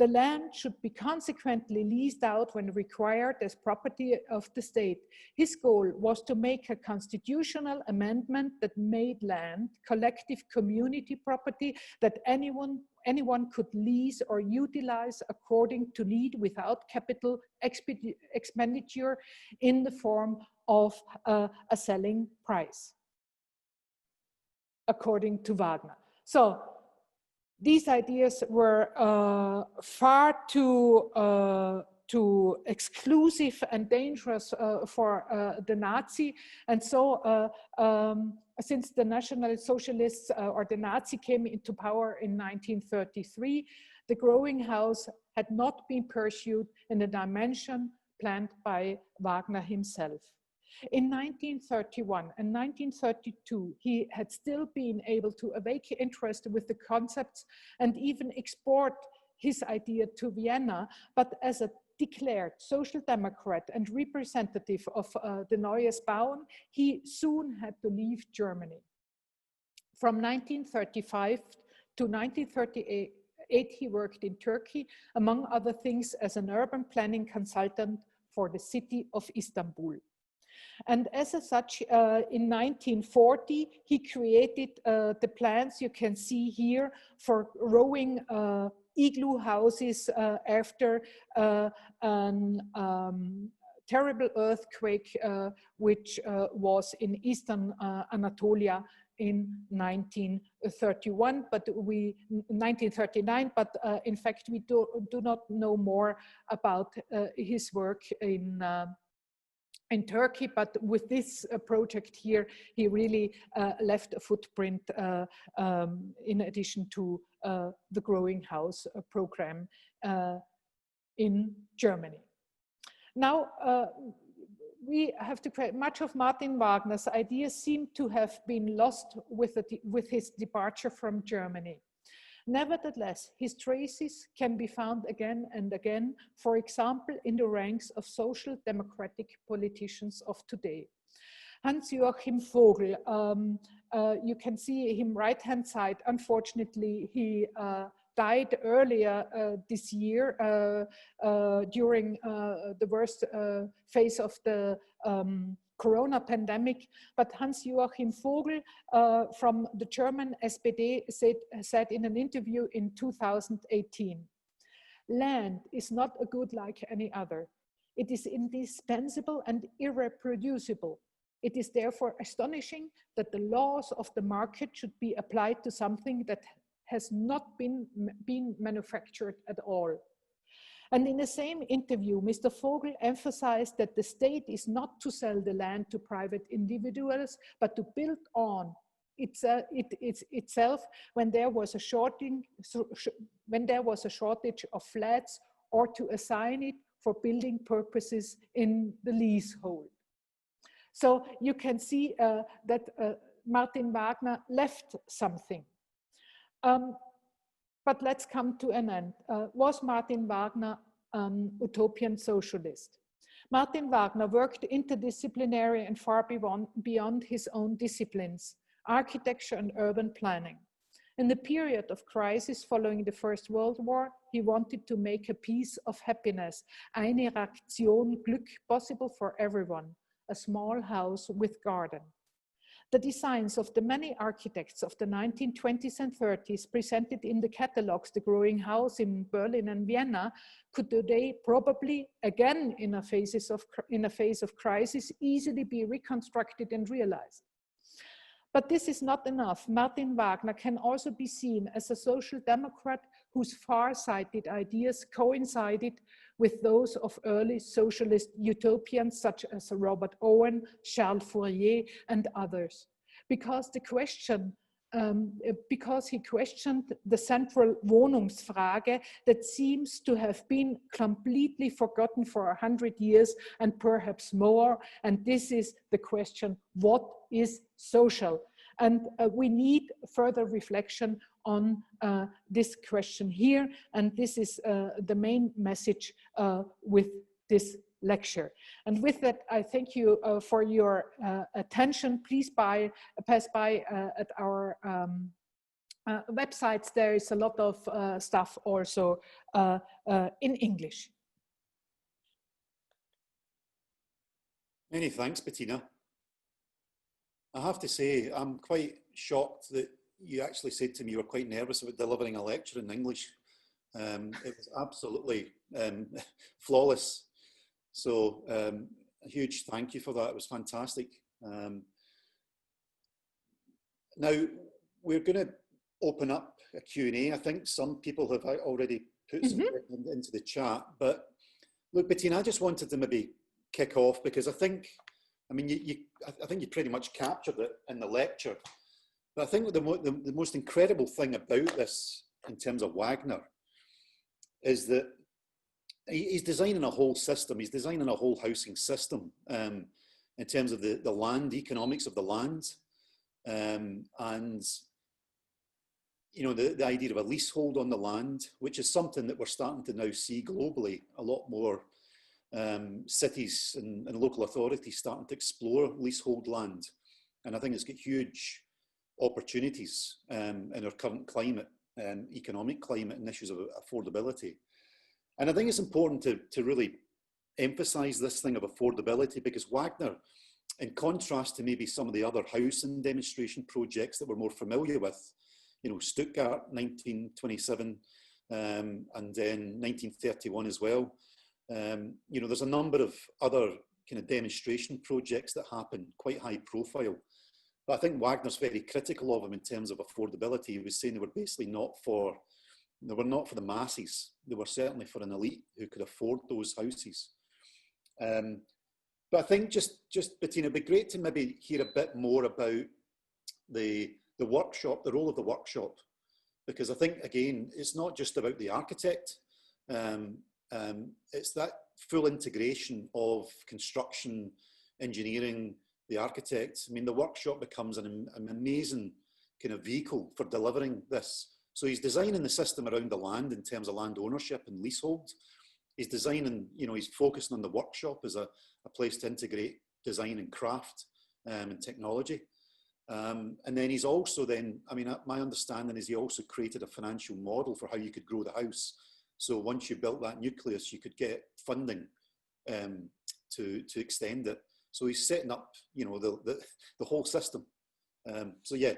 The land should be consequently leased out when required as property of the state. His goal was to make a constitutional amendment that made land collective community property that anyone could lease or utilize according to need without capital expenditure in the form of a selling price, according to Wagner. So these ideas were far too exclusive and dangerous for the Nazi. And so since the National Socialists or the Nazi came into power in 1933, the growing house had not been pursued in the dimension planned by Wagner himself. In 1931 and 1932, he had still been able to awake interest with the concepts and even export his idea to Vienna, but as a declared social democrat and representative of the Neues Bauen, he soon had to leave Germany. From 1935 to 1938, he worked in Turkey, among other things, as an urban planning consultant for the city of Istanbul. And as such, in 1940, he created the plans you can see here for rowing igloo houses after a terrible earthquake, which was in eastern Anatolia in 1939, but in fact we do not know more about his work in Turkey, but with this project here, he really left a footprint in addition to the Growing House program in Germany. Now, we have to create much of Martin Wagner's ideas seem to have been lost with his departure from Germany. Nevertheless, his traces can be found again and again, for example, in the ranks of social democratic politicians of today. Hans-Joachim Vogel, you can see him right-hand side. Unfortunately, he died earlier this year during the worst phase of the Corona pandemic. But Hans-Joachim Vogel from the German SPD said in an interview in 2018, "Land is not a good like any other. It is indispensable and irreproducible. It is therefore astonishing that the laws of the market should be applied to something that has not been manufactured at all." And in the same interview, Mr. Vogel emphasized that the state is not to sell the land to private individuals, but to build on itself when there was a shortage of flats, or to assign it for building purposes in the leasehold. So you can see that Martin Wagner left something. But let's come to an end. Was Martin Wagner an utopian socialist? Martin Wagner worked interdisciplinary and far beyond his own disciplines, architecture and urban planning. In the period of crisis following the First World War, he wanted to make a piece of happiness, eine Ration Glück, possible for everyone, a small house with garden. The designs of the many architects of the 1920s and 30s presented in the catalogues, The Growing House in Berlin and Vienna, could today probably, again in a phase of crisis, easily be reconstructed and realized. But this is not enough. Martin Wagner can also be seen as a social democrat whose far-sighted ideas coincided with those of early socialist utopians such as Robert Owen, Charles Fourier, and others. Because he questioned the central Wohnungsfrage that seems to have been completely forgotten for 100 years and perhaps more. And this is the question, what is social? And we need further reflection on this question here. And this is the main message with this lecture. And with that, I thank you for your attention. Please pass by at our websites. There is a lot of stuff also in English. Many thanks, Bettina. I have to say, I'm quite shocked that you actually said to me you were quite nervous about delivering a lecture in English. It was absolutely flawless. So a huge thank you for that. It was fantastic. Now, we're going to open up a Q&A. I think some people have already put some into the chat. But look, Bettina, I just wanted to maybe kick off because I think, I mean, I think you pretty much captured it in the lecture. But I think the most incredible thing about this, in terms of Wagner, is that he's designing a whole system. He's designing a whole housing system in terms of the land, economics of the land, and you know, the idea of a leasehold on the land, which is something that we're starting to now see globally. A lot more cities and local authorities starting to explore leasehold land. And I think it's got huge opportunities in our current climate, economic climate, and issues of affordability. And I think it's important to really emphasize this thing of affordability, because Wagner, in contrast to maybe some of the other housing demonstration projects that we're more familiar with, you know, Stuttgart 1927 and then 1931 as well. You know, there's a number of other kind of demonstration projects that happen, quite high profile. But I think Wagner's very critical of them in terms of affordability. He was saying they were basically not for the masses. They were certainly for an elite who could afford those houses. But I think just Bettina, it'd be great to maybe hear a bit more about the workshop, the role of the workshop, because I think, again, it's not just about the architect. It's that full integration of construction, engineering, the architects. I mean, the workshop becomes an amazing kind of vehicle for delivering this. So he's designing the system around the land in terms of land ownership and leasehold. He's designing, you know, he's focusing on the workshop as a place to integrate design and craft and technology. And then he's also then, I mean, my understanding is he also created a financial model for how you could grow the house. So once you built that nucleus, you could get funding to extend it. So he's setting up, you know, the whole system. So yeah,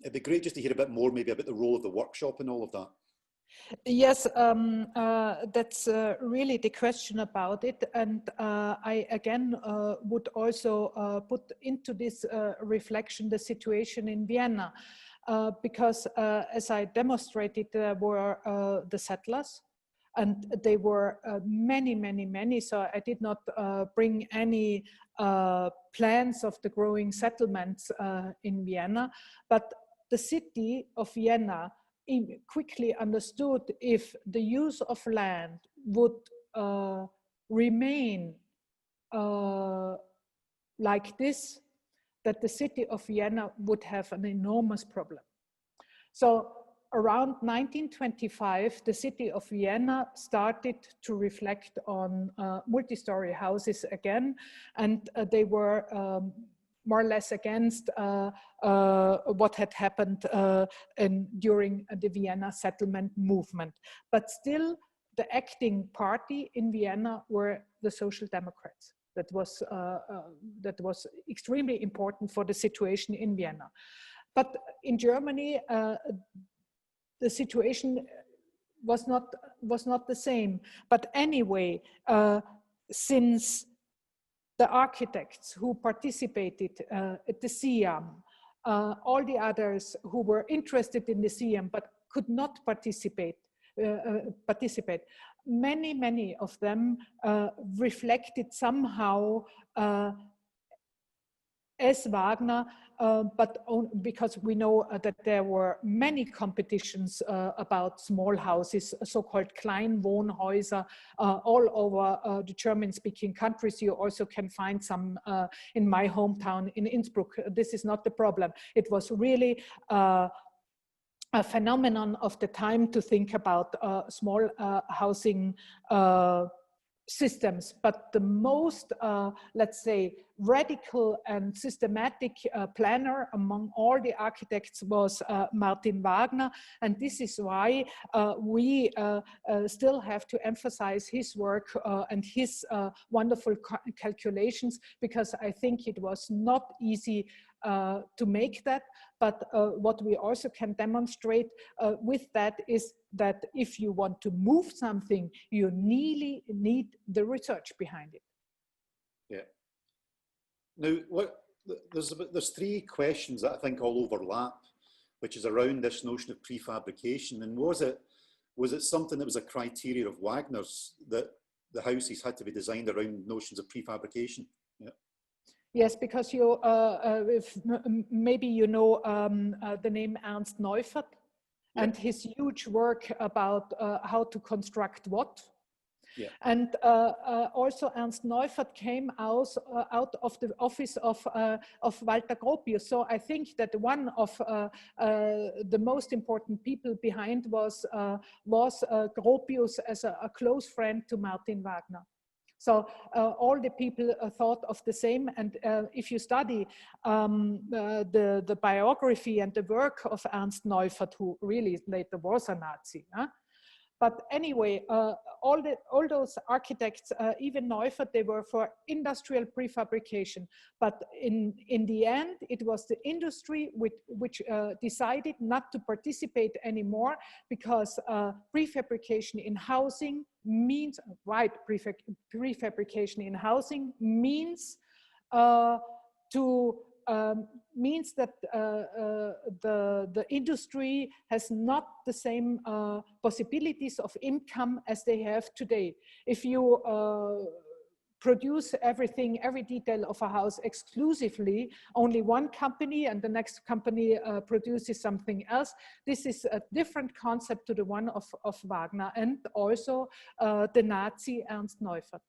it'd be great just to hear a bit more maybe about the role of the workshop and all of that. Yes, that's really the question about it. And I again would also put into this reflection the situation in Vienna, because as I demonstrated, there were the settlers, and they were many. So I did not bring any plans of the growing settlements in Vienna, but the city of Vienna quickly understood if the use of land would remain like this, that the city of Vienna would have an enormous problem. So around 1925, the city of Vienna started to reflect on multi-story houses again, and they were more or less against what had happened during the Vienna settlement movement. But still, the acting party in Vienna were the Social Democrats. That was extremely important for the situation in Vienna. But in Germany, the situation was not the same. But anyway, since the architects who participated at the SIAM, all the others who were interested in the SIAM but could not participate, many of them reflected somehow as Wagner, but because we know that there were many competitions about small houses, so-called Kleinwohnhäuser, all over the German-speaking countries. You also can find some in my hometown in Innsbruck. This is not the problem. It was really a phenomenon of the time to think about small housing systems, but the most, let's say, radical and systematic planner among all the architects was Martin Wagner, and this is why we still have to emphasize his work and his wonderful calculations, because I think it was not easy to make that, but what we also can demonstrate with that is that if you want to move something, you need the research behind it. Yeah. Now, there's three questions that I think all overlap, which is around this notion of prefabrication. And was it something that was a criteria of Wagner's, that the houses had to be designed around notions of prefabrication? Yeah. Yes, because you, maybe you know the name Ernest Neufert, yeah, and his huge work about how to construct what. Yeah. And also Ernest Neufert came out of the office of Walter Gropius. So I think that one of the most important people behind was Gropius as a close friend to Martin Wagner. So all the people thought of the same, and if you study the biography and the work of Ernest Neufert, who really later was a Nazi, but anyway, all those architects, even Neufert, they were for industrial prefabrication. But in the end, it was the industry which decided not to participate anymore, because prefabrication in housing means, prefabrication in housing means means that the industry has not the same possibilities of income as they have today. If you produce everything, every detail of a house exclusively, only one company, and the next company produces something else. This is a different concept to the one of Wagner, and also the Nazi Ernest Neufert.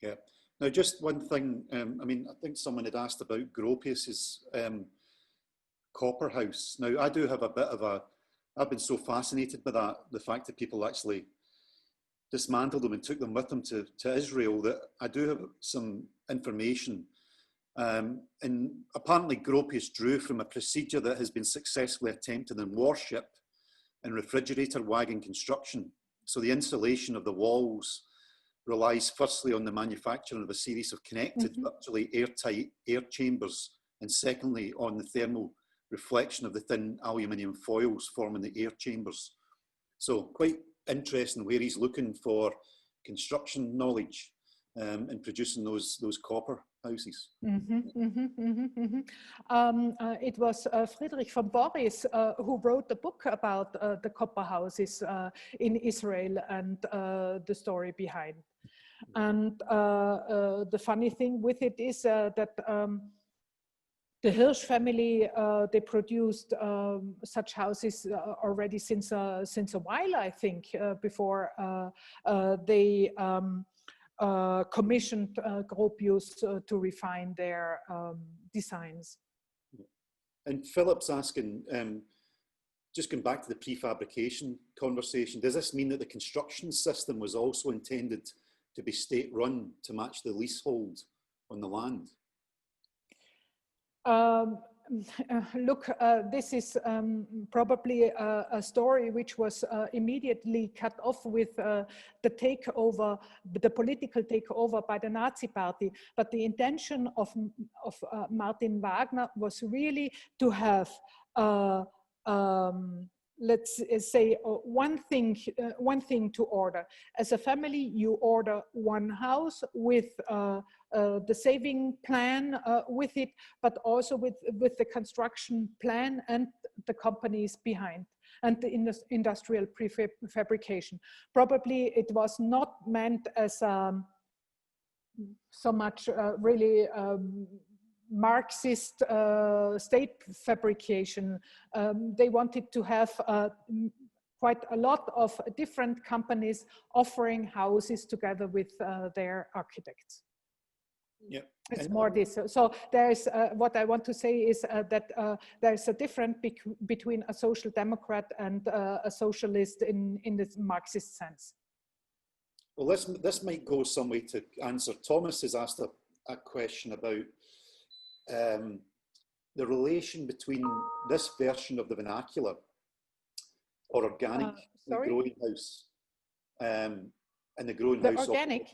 Yeah. Now, just one thing, I mean, I think someone had asked about Gropius's copper house. Now, I do have a bit of I've been so fascinated by that, the fact that people actually dismantled them and took them with them to Israel, that I do have some information. And apparently Gropius drew from a procedure that has been successfully attempted in warship and refrigerator wagon construction. So the insulation of the walls relies firstly on the manufacture of a series of connected, virtually airtight air chambers, and secondly on the thermal reflection of the thin aluminium foils forming the air chambers. So quite interesting where he's looking for construction knowledge in producing those copper houses. It was Friedrich von Boris who wrote the book about the copper houses in Israel and the story behind. And the funny thing with it is that the Hirsch family, they produced such houses already since a while, I think, before they commissioned Gropius to refine their designs. And Philip's asking, just going back to the prefabrication conversation, does this mean that the construction system was also intended to be state-run to match the leasehold on the land? Look, this is probably a story which was immediately cut off with the takeover, the political takeover by the Nazi Party. But the intention of Martin Wagner was really to have let's say one thing to order. As a family, you order one house with the saving plan with it, but also with the construction plan and the companies behind, and the industrial prefabrication. Probably it was not meant as so much really Marxist state fabrication. They wanted to have quite a lot of different companies offering houses together with their architects. Yeah, it's more this. So there's what I want to say is that there's a difference between a social democrat and a socialist in the Marxist sense. Well, this might go some way to answer. Thomas has asked a question about the relation between this version of the vernacular or organic, the growing house, and the growing house. Organic.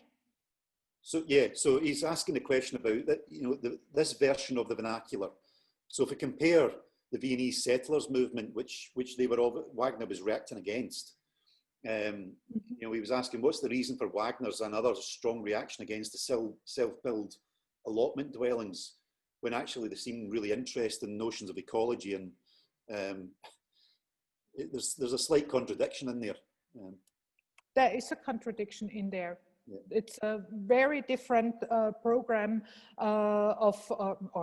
So yeah, so he's asking the question about that, you know, this version of the vernacular. So if we compare the Viennese settlers movement, which they were all, Wagner was reacting against, you know, he was asking what's the reason for Wagner's and others' strong reaction against the self-build allotment dwellings, when actually they seem really interested in notions of ecology, and there's a slight contradiction in there. There is a contradiction in there. Yeah. It's a very different program or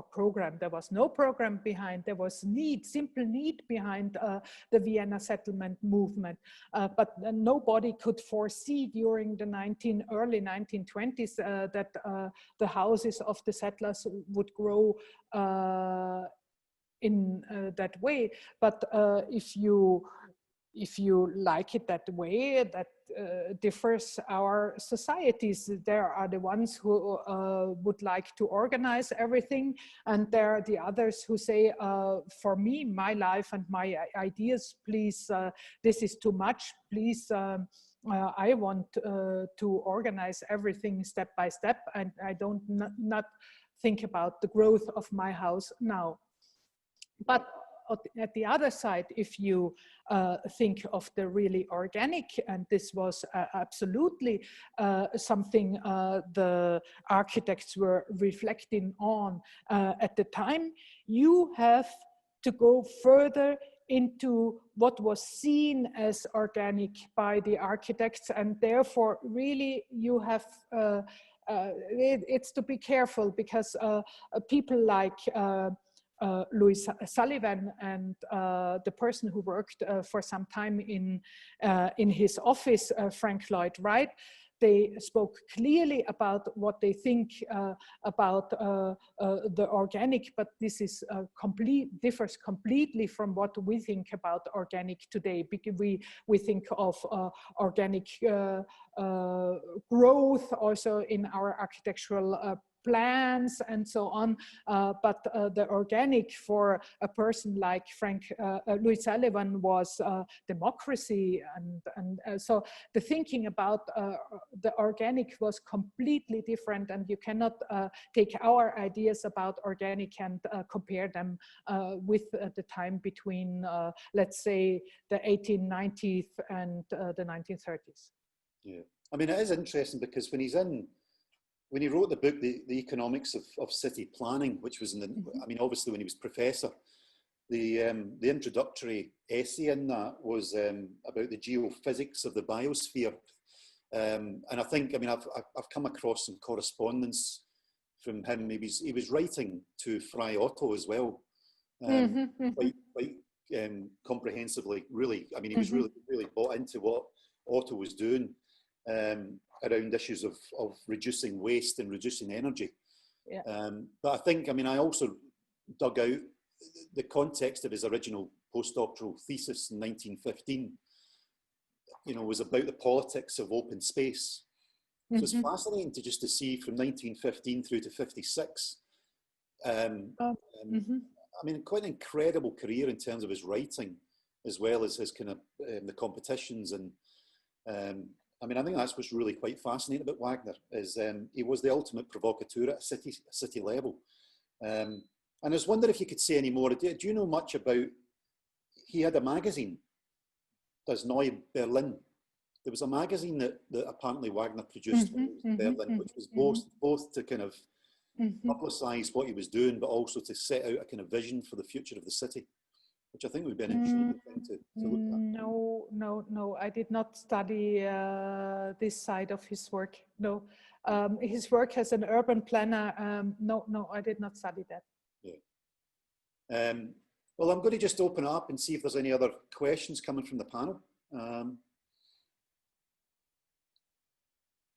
program. There was no program behind. There was simple need behind the Vienna settlement movement. But nobody could foresee during the early 1920s that the houses of the settlers would grow in that way. But if you like it that way, that differs our societies. There are the ones who would like to organize everything, and there are the others who say, for me, my life and my ideas, please, this is too much, please, I want to organize everything step by step, and I don't not think about the growth of my house now. But at the other side, if you think of the really organic, and this was absolutely something the architects were reflecting on at the time, you have to go further into what was seen as organic by the architects, and therefore really you have it's to be careful, because people like Louis Sullivan and the person who worked for some time in his office, Frank Lloyd Wright, they spoke clearly about what they think about the organic, but this is differs completely from what we think about organic today, because we think of organic growth also in our architectural plans and so on, but the organic for a person like Louis Sullivan was democracy, and so the thinking about the organic was completely different, and you cannot take our ideas about organic and compare them with the time between, let's say, the 1890s and the 1930s. Yeah, I mean, it is interesting because when he wrote the book, the Economics of City Planning, which was in the, I mean, obviously when he was professor, the introductory essay in that was about the geophysics of the biosphere. And I think, I mean, I've come across some correspondence from him. He was writing to Fry Otto as well, quite comprehensively, really. I mean, he was really bought into what Otto was doing. Around issues of reducing waste and reducing energy. Yeah. But I think, I mean, I also dug out the context of his original postdoctoral thesis in 1915, you know, was about the politics of open space. So it's fascinating to see from 1915 through to 56. I mean, quite an incredible career in terms of his writing, as well as his kind of the competitions. And I mean, I think that's what's really quite fascinating about Wagner, is he was the ultimate provocateur at a city level. And I was wondering if you could say any more. Do you know much about, he had a magazine, Das Neue Berlin. There was a magazine that apparently Wagner produced in Berlin, which was both to kind of publicize what he was doing, but also to set out a kind of vision for the future of the city, which I think would be an interesting thing to look at. No, I did not study this side of his work. No, his work as an urban planner, no, I did not study that. Yeah. Well, I'm going to just open it up and see if there's any other questions coming from the panel.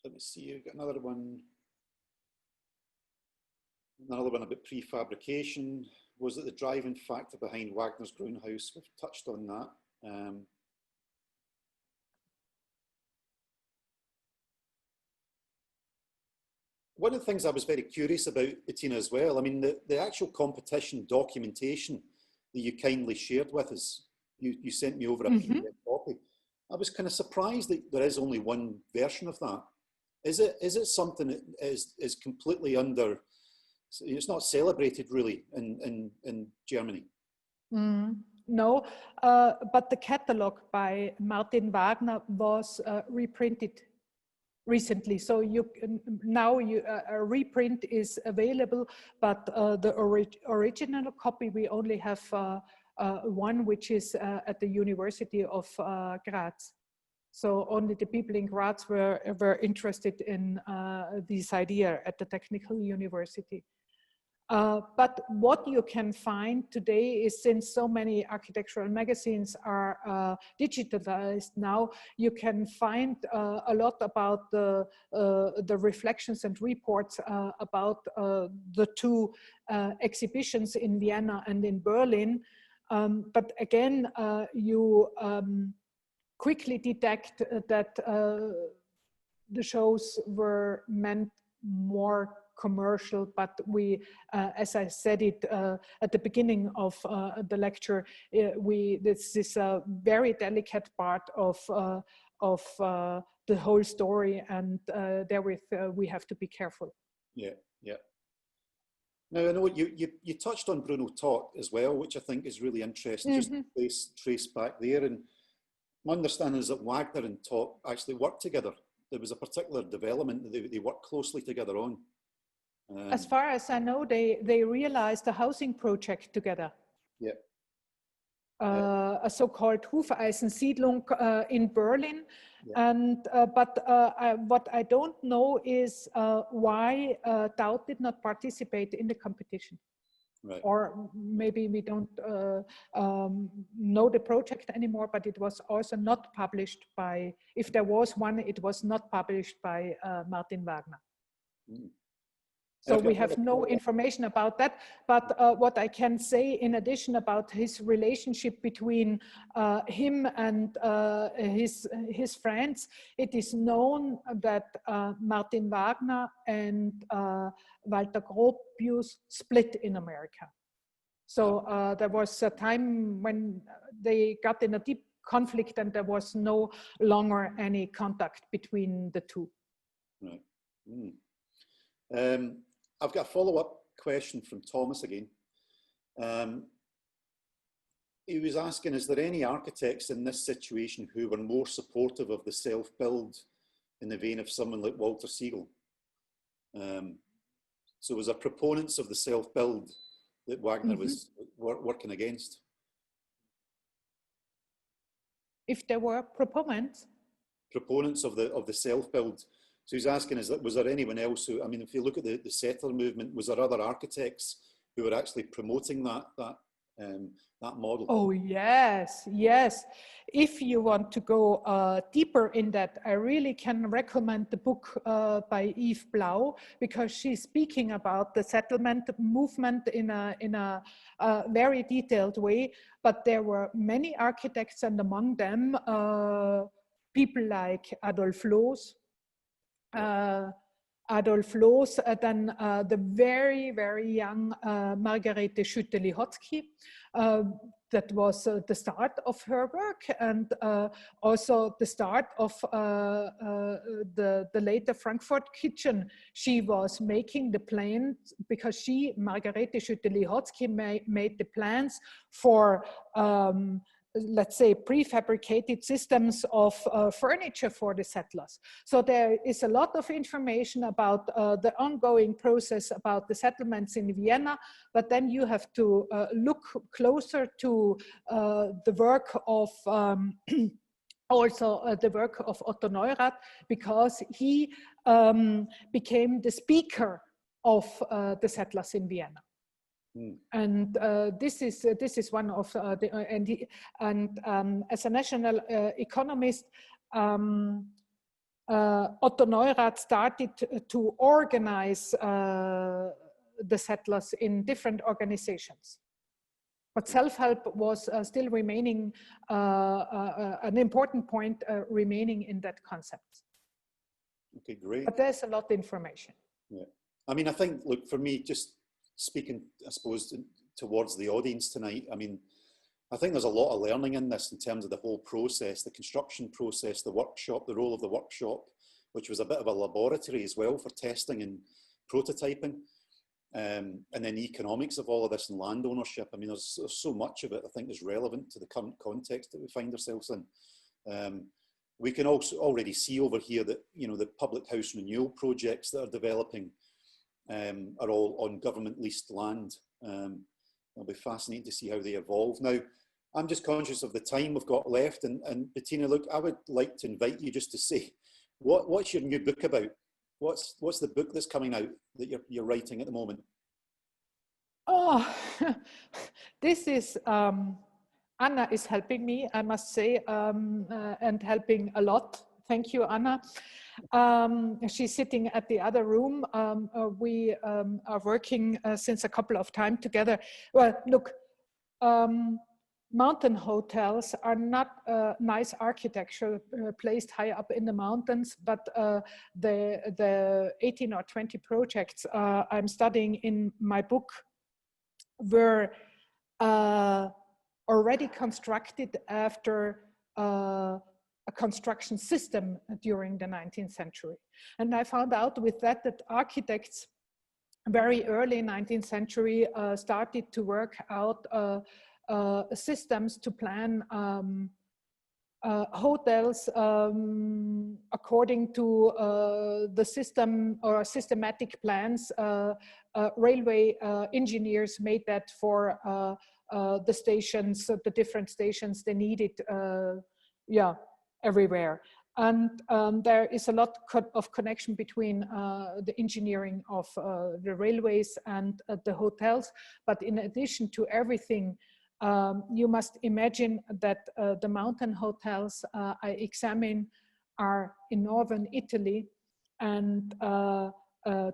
Let me see, I've got another one about prefabrication. Was it the driving factor behind Wagner's Grundhaus? We've touched on that. One of the things I was very curious about, Bettina, as well, I mean, the actual competition documentation that you kindly shared with us, you sent me over a PDF copy. I was kind of surprised that there is only one version of that. Is it something that is completely under, it's not celebrated really in Germany? No, but the catalog by Martin Wagner was reprinted recently. So a reprint is available, but the original copy, we only have one, which is at the University of Graz. So only the people in Graz were interested in this idea at the Technical University. But what you can find today is, since so many architectural magazines are digitalized now, you can find a lot about the reflections and reports about the two exhibitions in Vienna and in Berlin. But again, you quickly detect that the shows were meant more commercial, but we, as I said it at the beginning of the lecture, this is a very delicate part of the whole story, and therewith we have to be careful. Yeah, yeah. Now, I know you touched on Bruno Tott as well, which I think is really interesting, just to trace back there. And my understanding is that Wagner and Tott actually worked together. There was a particular development that they worked closely together on. As far as I know, they realized a housing project together. Yeah. a so-called Hufeisensiedlung in Berlin. Yeah. And what I don't know is why Taut did not participate in the competition. Right. Or maybe we don't know the project anymore, but it was also not published by, if there was one, it was not published by Martin Wagner. Mm. So we have no information about that, but what I can say in addition about his relationship between him and his friends, it is known that Martin Wagner and Walter Gropius split in America. So there was a time when they got in a deep conflict and there was no longer any contact between the two. Right. Mm. I've got a follow-up question from Thomas again. He was asking, is there any architects in this situation who were more supportive of the self-build in the vein of someone like Walter Siegel? So was there proponents of the self-build that Wagner was working against? If there were proponents? Proponents of the self-build. So he's asking, was there anyone else who, I mean, if you look at the settler movement, was there other architects who were actually promoting that model? Oh, yes, yes. If you want to go deeper in that, I really can recommend the book by Yves Blau, because she's speaking about the settlement movement in a very detailed way. But there were many architects, and among them, people like Adolf Loos, then the very, very young Margarethe Schütte-Lihotzky. That was the start of her work, and also the start of the later Frankfurt kitchen. She was making the plans because Margarethe Schütte-Lihotzky made the plans for let's say, prefabricated systems of furniture for the settlers. So there is a lot of information about the ongoing process about the settlements in Vienna, but then you have to look closer to the work of also the work of Otto Noirat, because he became the speaker of the settlers in Vienna. Mm. And this is one of the as a national economist, Otto Noirat started to organize the settlers in different organizations. But self-help was still remaining an important point remaining in that concept. Okay, great. But there's a lot of information. Yeah, I mean, I think, look, for me, just speaking, I suppose, towards the audience tonight, I mean, I think there's a lot of learning in this in terms of the whole process, the construction process, the workshop, the role of the workshop, which was a bit of a laboratory as well for testing and prototyping, and then the economics of all of this and land ownership. I mean, there's so much of it I think is relevant to the current context that we find ourselves in. We can also already see over here that, you know, the public house renewal projects that are developing are all on government leased land. It'll be fascinating to see how they evolve. Now, I'm just conscious of the time we've got left, and Bettina, look, I would like to invite you just to say, what's your new book about? What's the book that's coming out that you're writing at the moment? Oh, this is, Anna is helping me, I must say, and helping a lot. Thank you, Anna. She's sitting at the other room. We are working since a couple of times together. Well, look, mountain hotels are not nice architecture placed high up in the mountains, but the 18 or 20 projects I'm studying in my book were already constructed after a construction system during the 19th century. And I found out with that architects very early 19th century started to work out systems to plan hotels according to the system or systematic plans. Railway engineers made that for the stations, the different stations, they need it, yeah, everywhere. And there is a lot of connection between the engineering of the railways and the hotels. But in addition to everything, you must imagine that the mountain hotels I examine are in northern Italy, and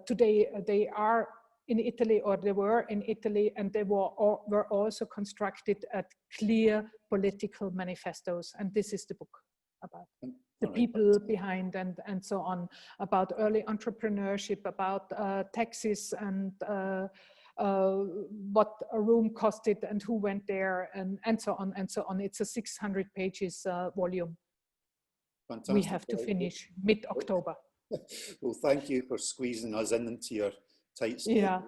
today they are in Italy, or they were in Italy, and they were also constructed at clear political manifestos. And this is the book about the people behind and so on, about early entrepreneurship, about taxes and what a room costed and who went there, and so on and so on. It's a 600 pages volume. Fantastic. We have to finish mid-October. Well, thank you for squeezing us into your tight schedule. Yeah.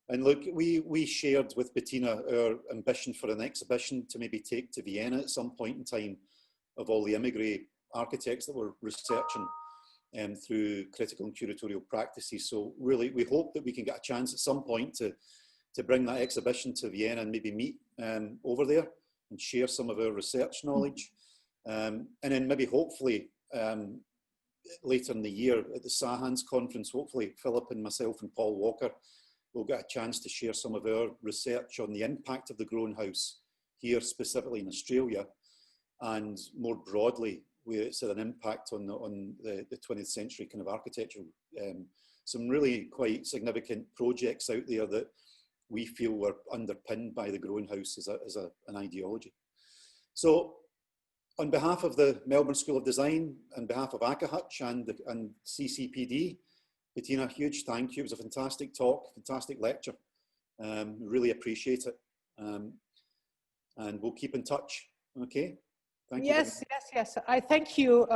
And look, we shared with Bettina our ambition for an exhibition to maybe take to Vienna at some point in time of all the immigrant architects that we're researching through critical and curatorial practices. So really, we hope that we can get a chance at some point to bring that exhibition to Vienna and maybe meet over there and share some of our research knowledge. And then maybe hopefully later in the year at the Sahans conference, hopefully Philip and myself and Paul Walker will get a chance to share some of our research on the impact of the Grown House here, specifically in Australia, and more broadly, where it's had an impact on the 20th century kind of architecture. Some really quite significant projects out there that we feel were underpinned by the Grown House as an ideology. So on behalf of the Melbourne School of Design, on behalf of ACAHUCH and CCPD, Bettina, huge thank you. It was a fantastic talk, fantastic lecture. Really appreciate it. And we'll keep in touch, okay? Thank you. Yes. I thank you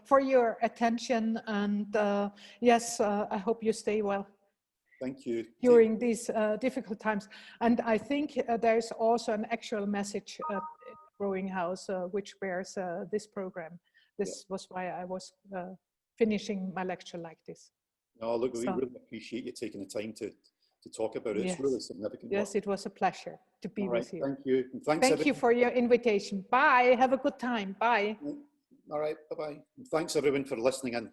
for your attention, and yes, I hope you stay well. Thank you. During these difficult times. And I think there's also an actual message at Growing House, which bears this program. This was why I was finishing my lecture like this. No, look, we really appreciate you taking the time to talk about it. Yes. It's really significant. Yes, it was a pleasure to be with you. Thank you. And thank you for your invitation. Bye. Have a good time. Bye. All right. Bye-bye. Thanks everyone for listening in.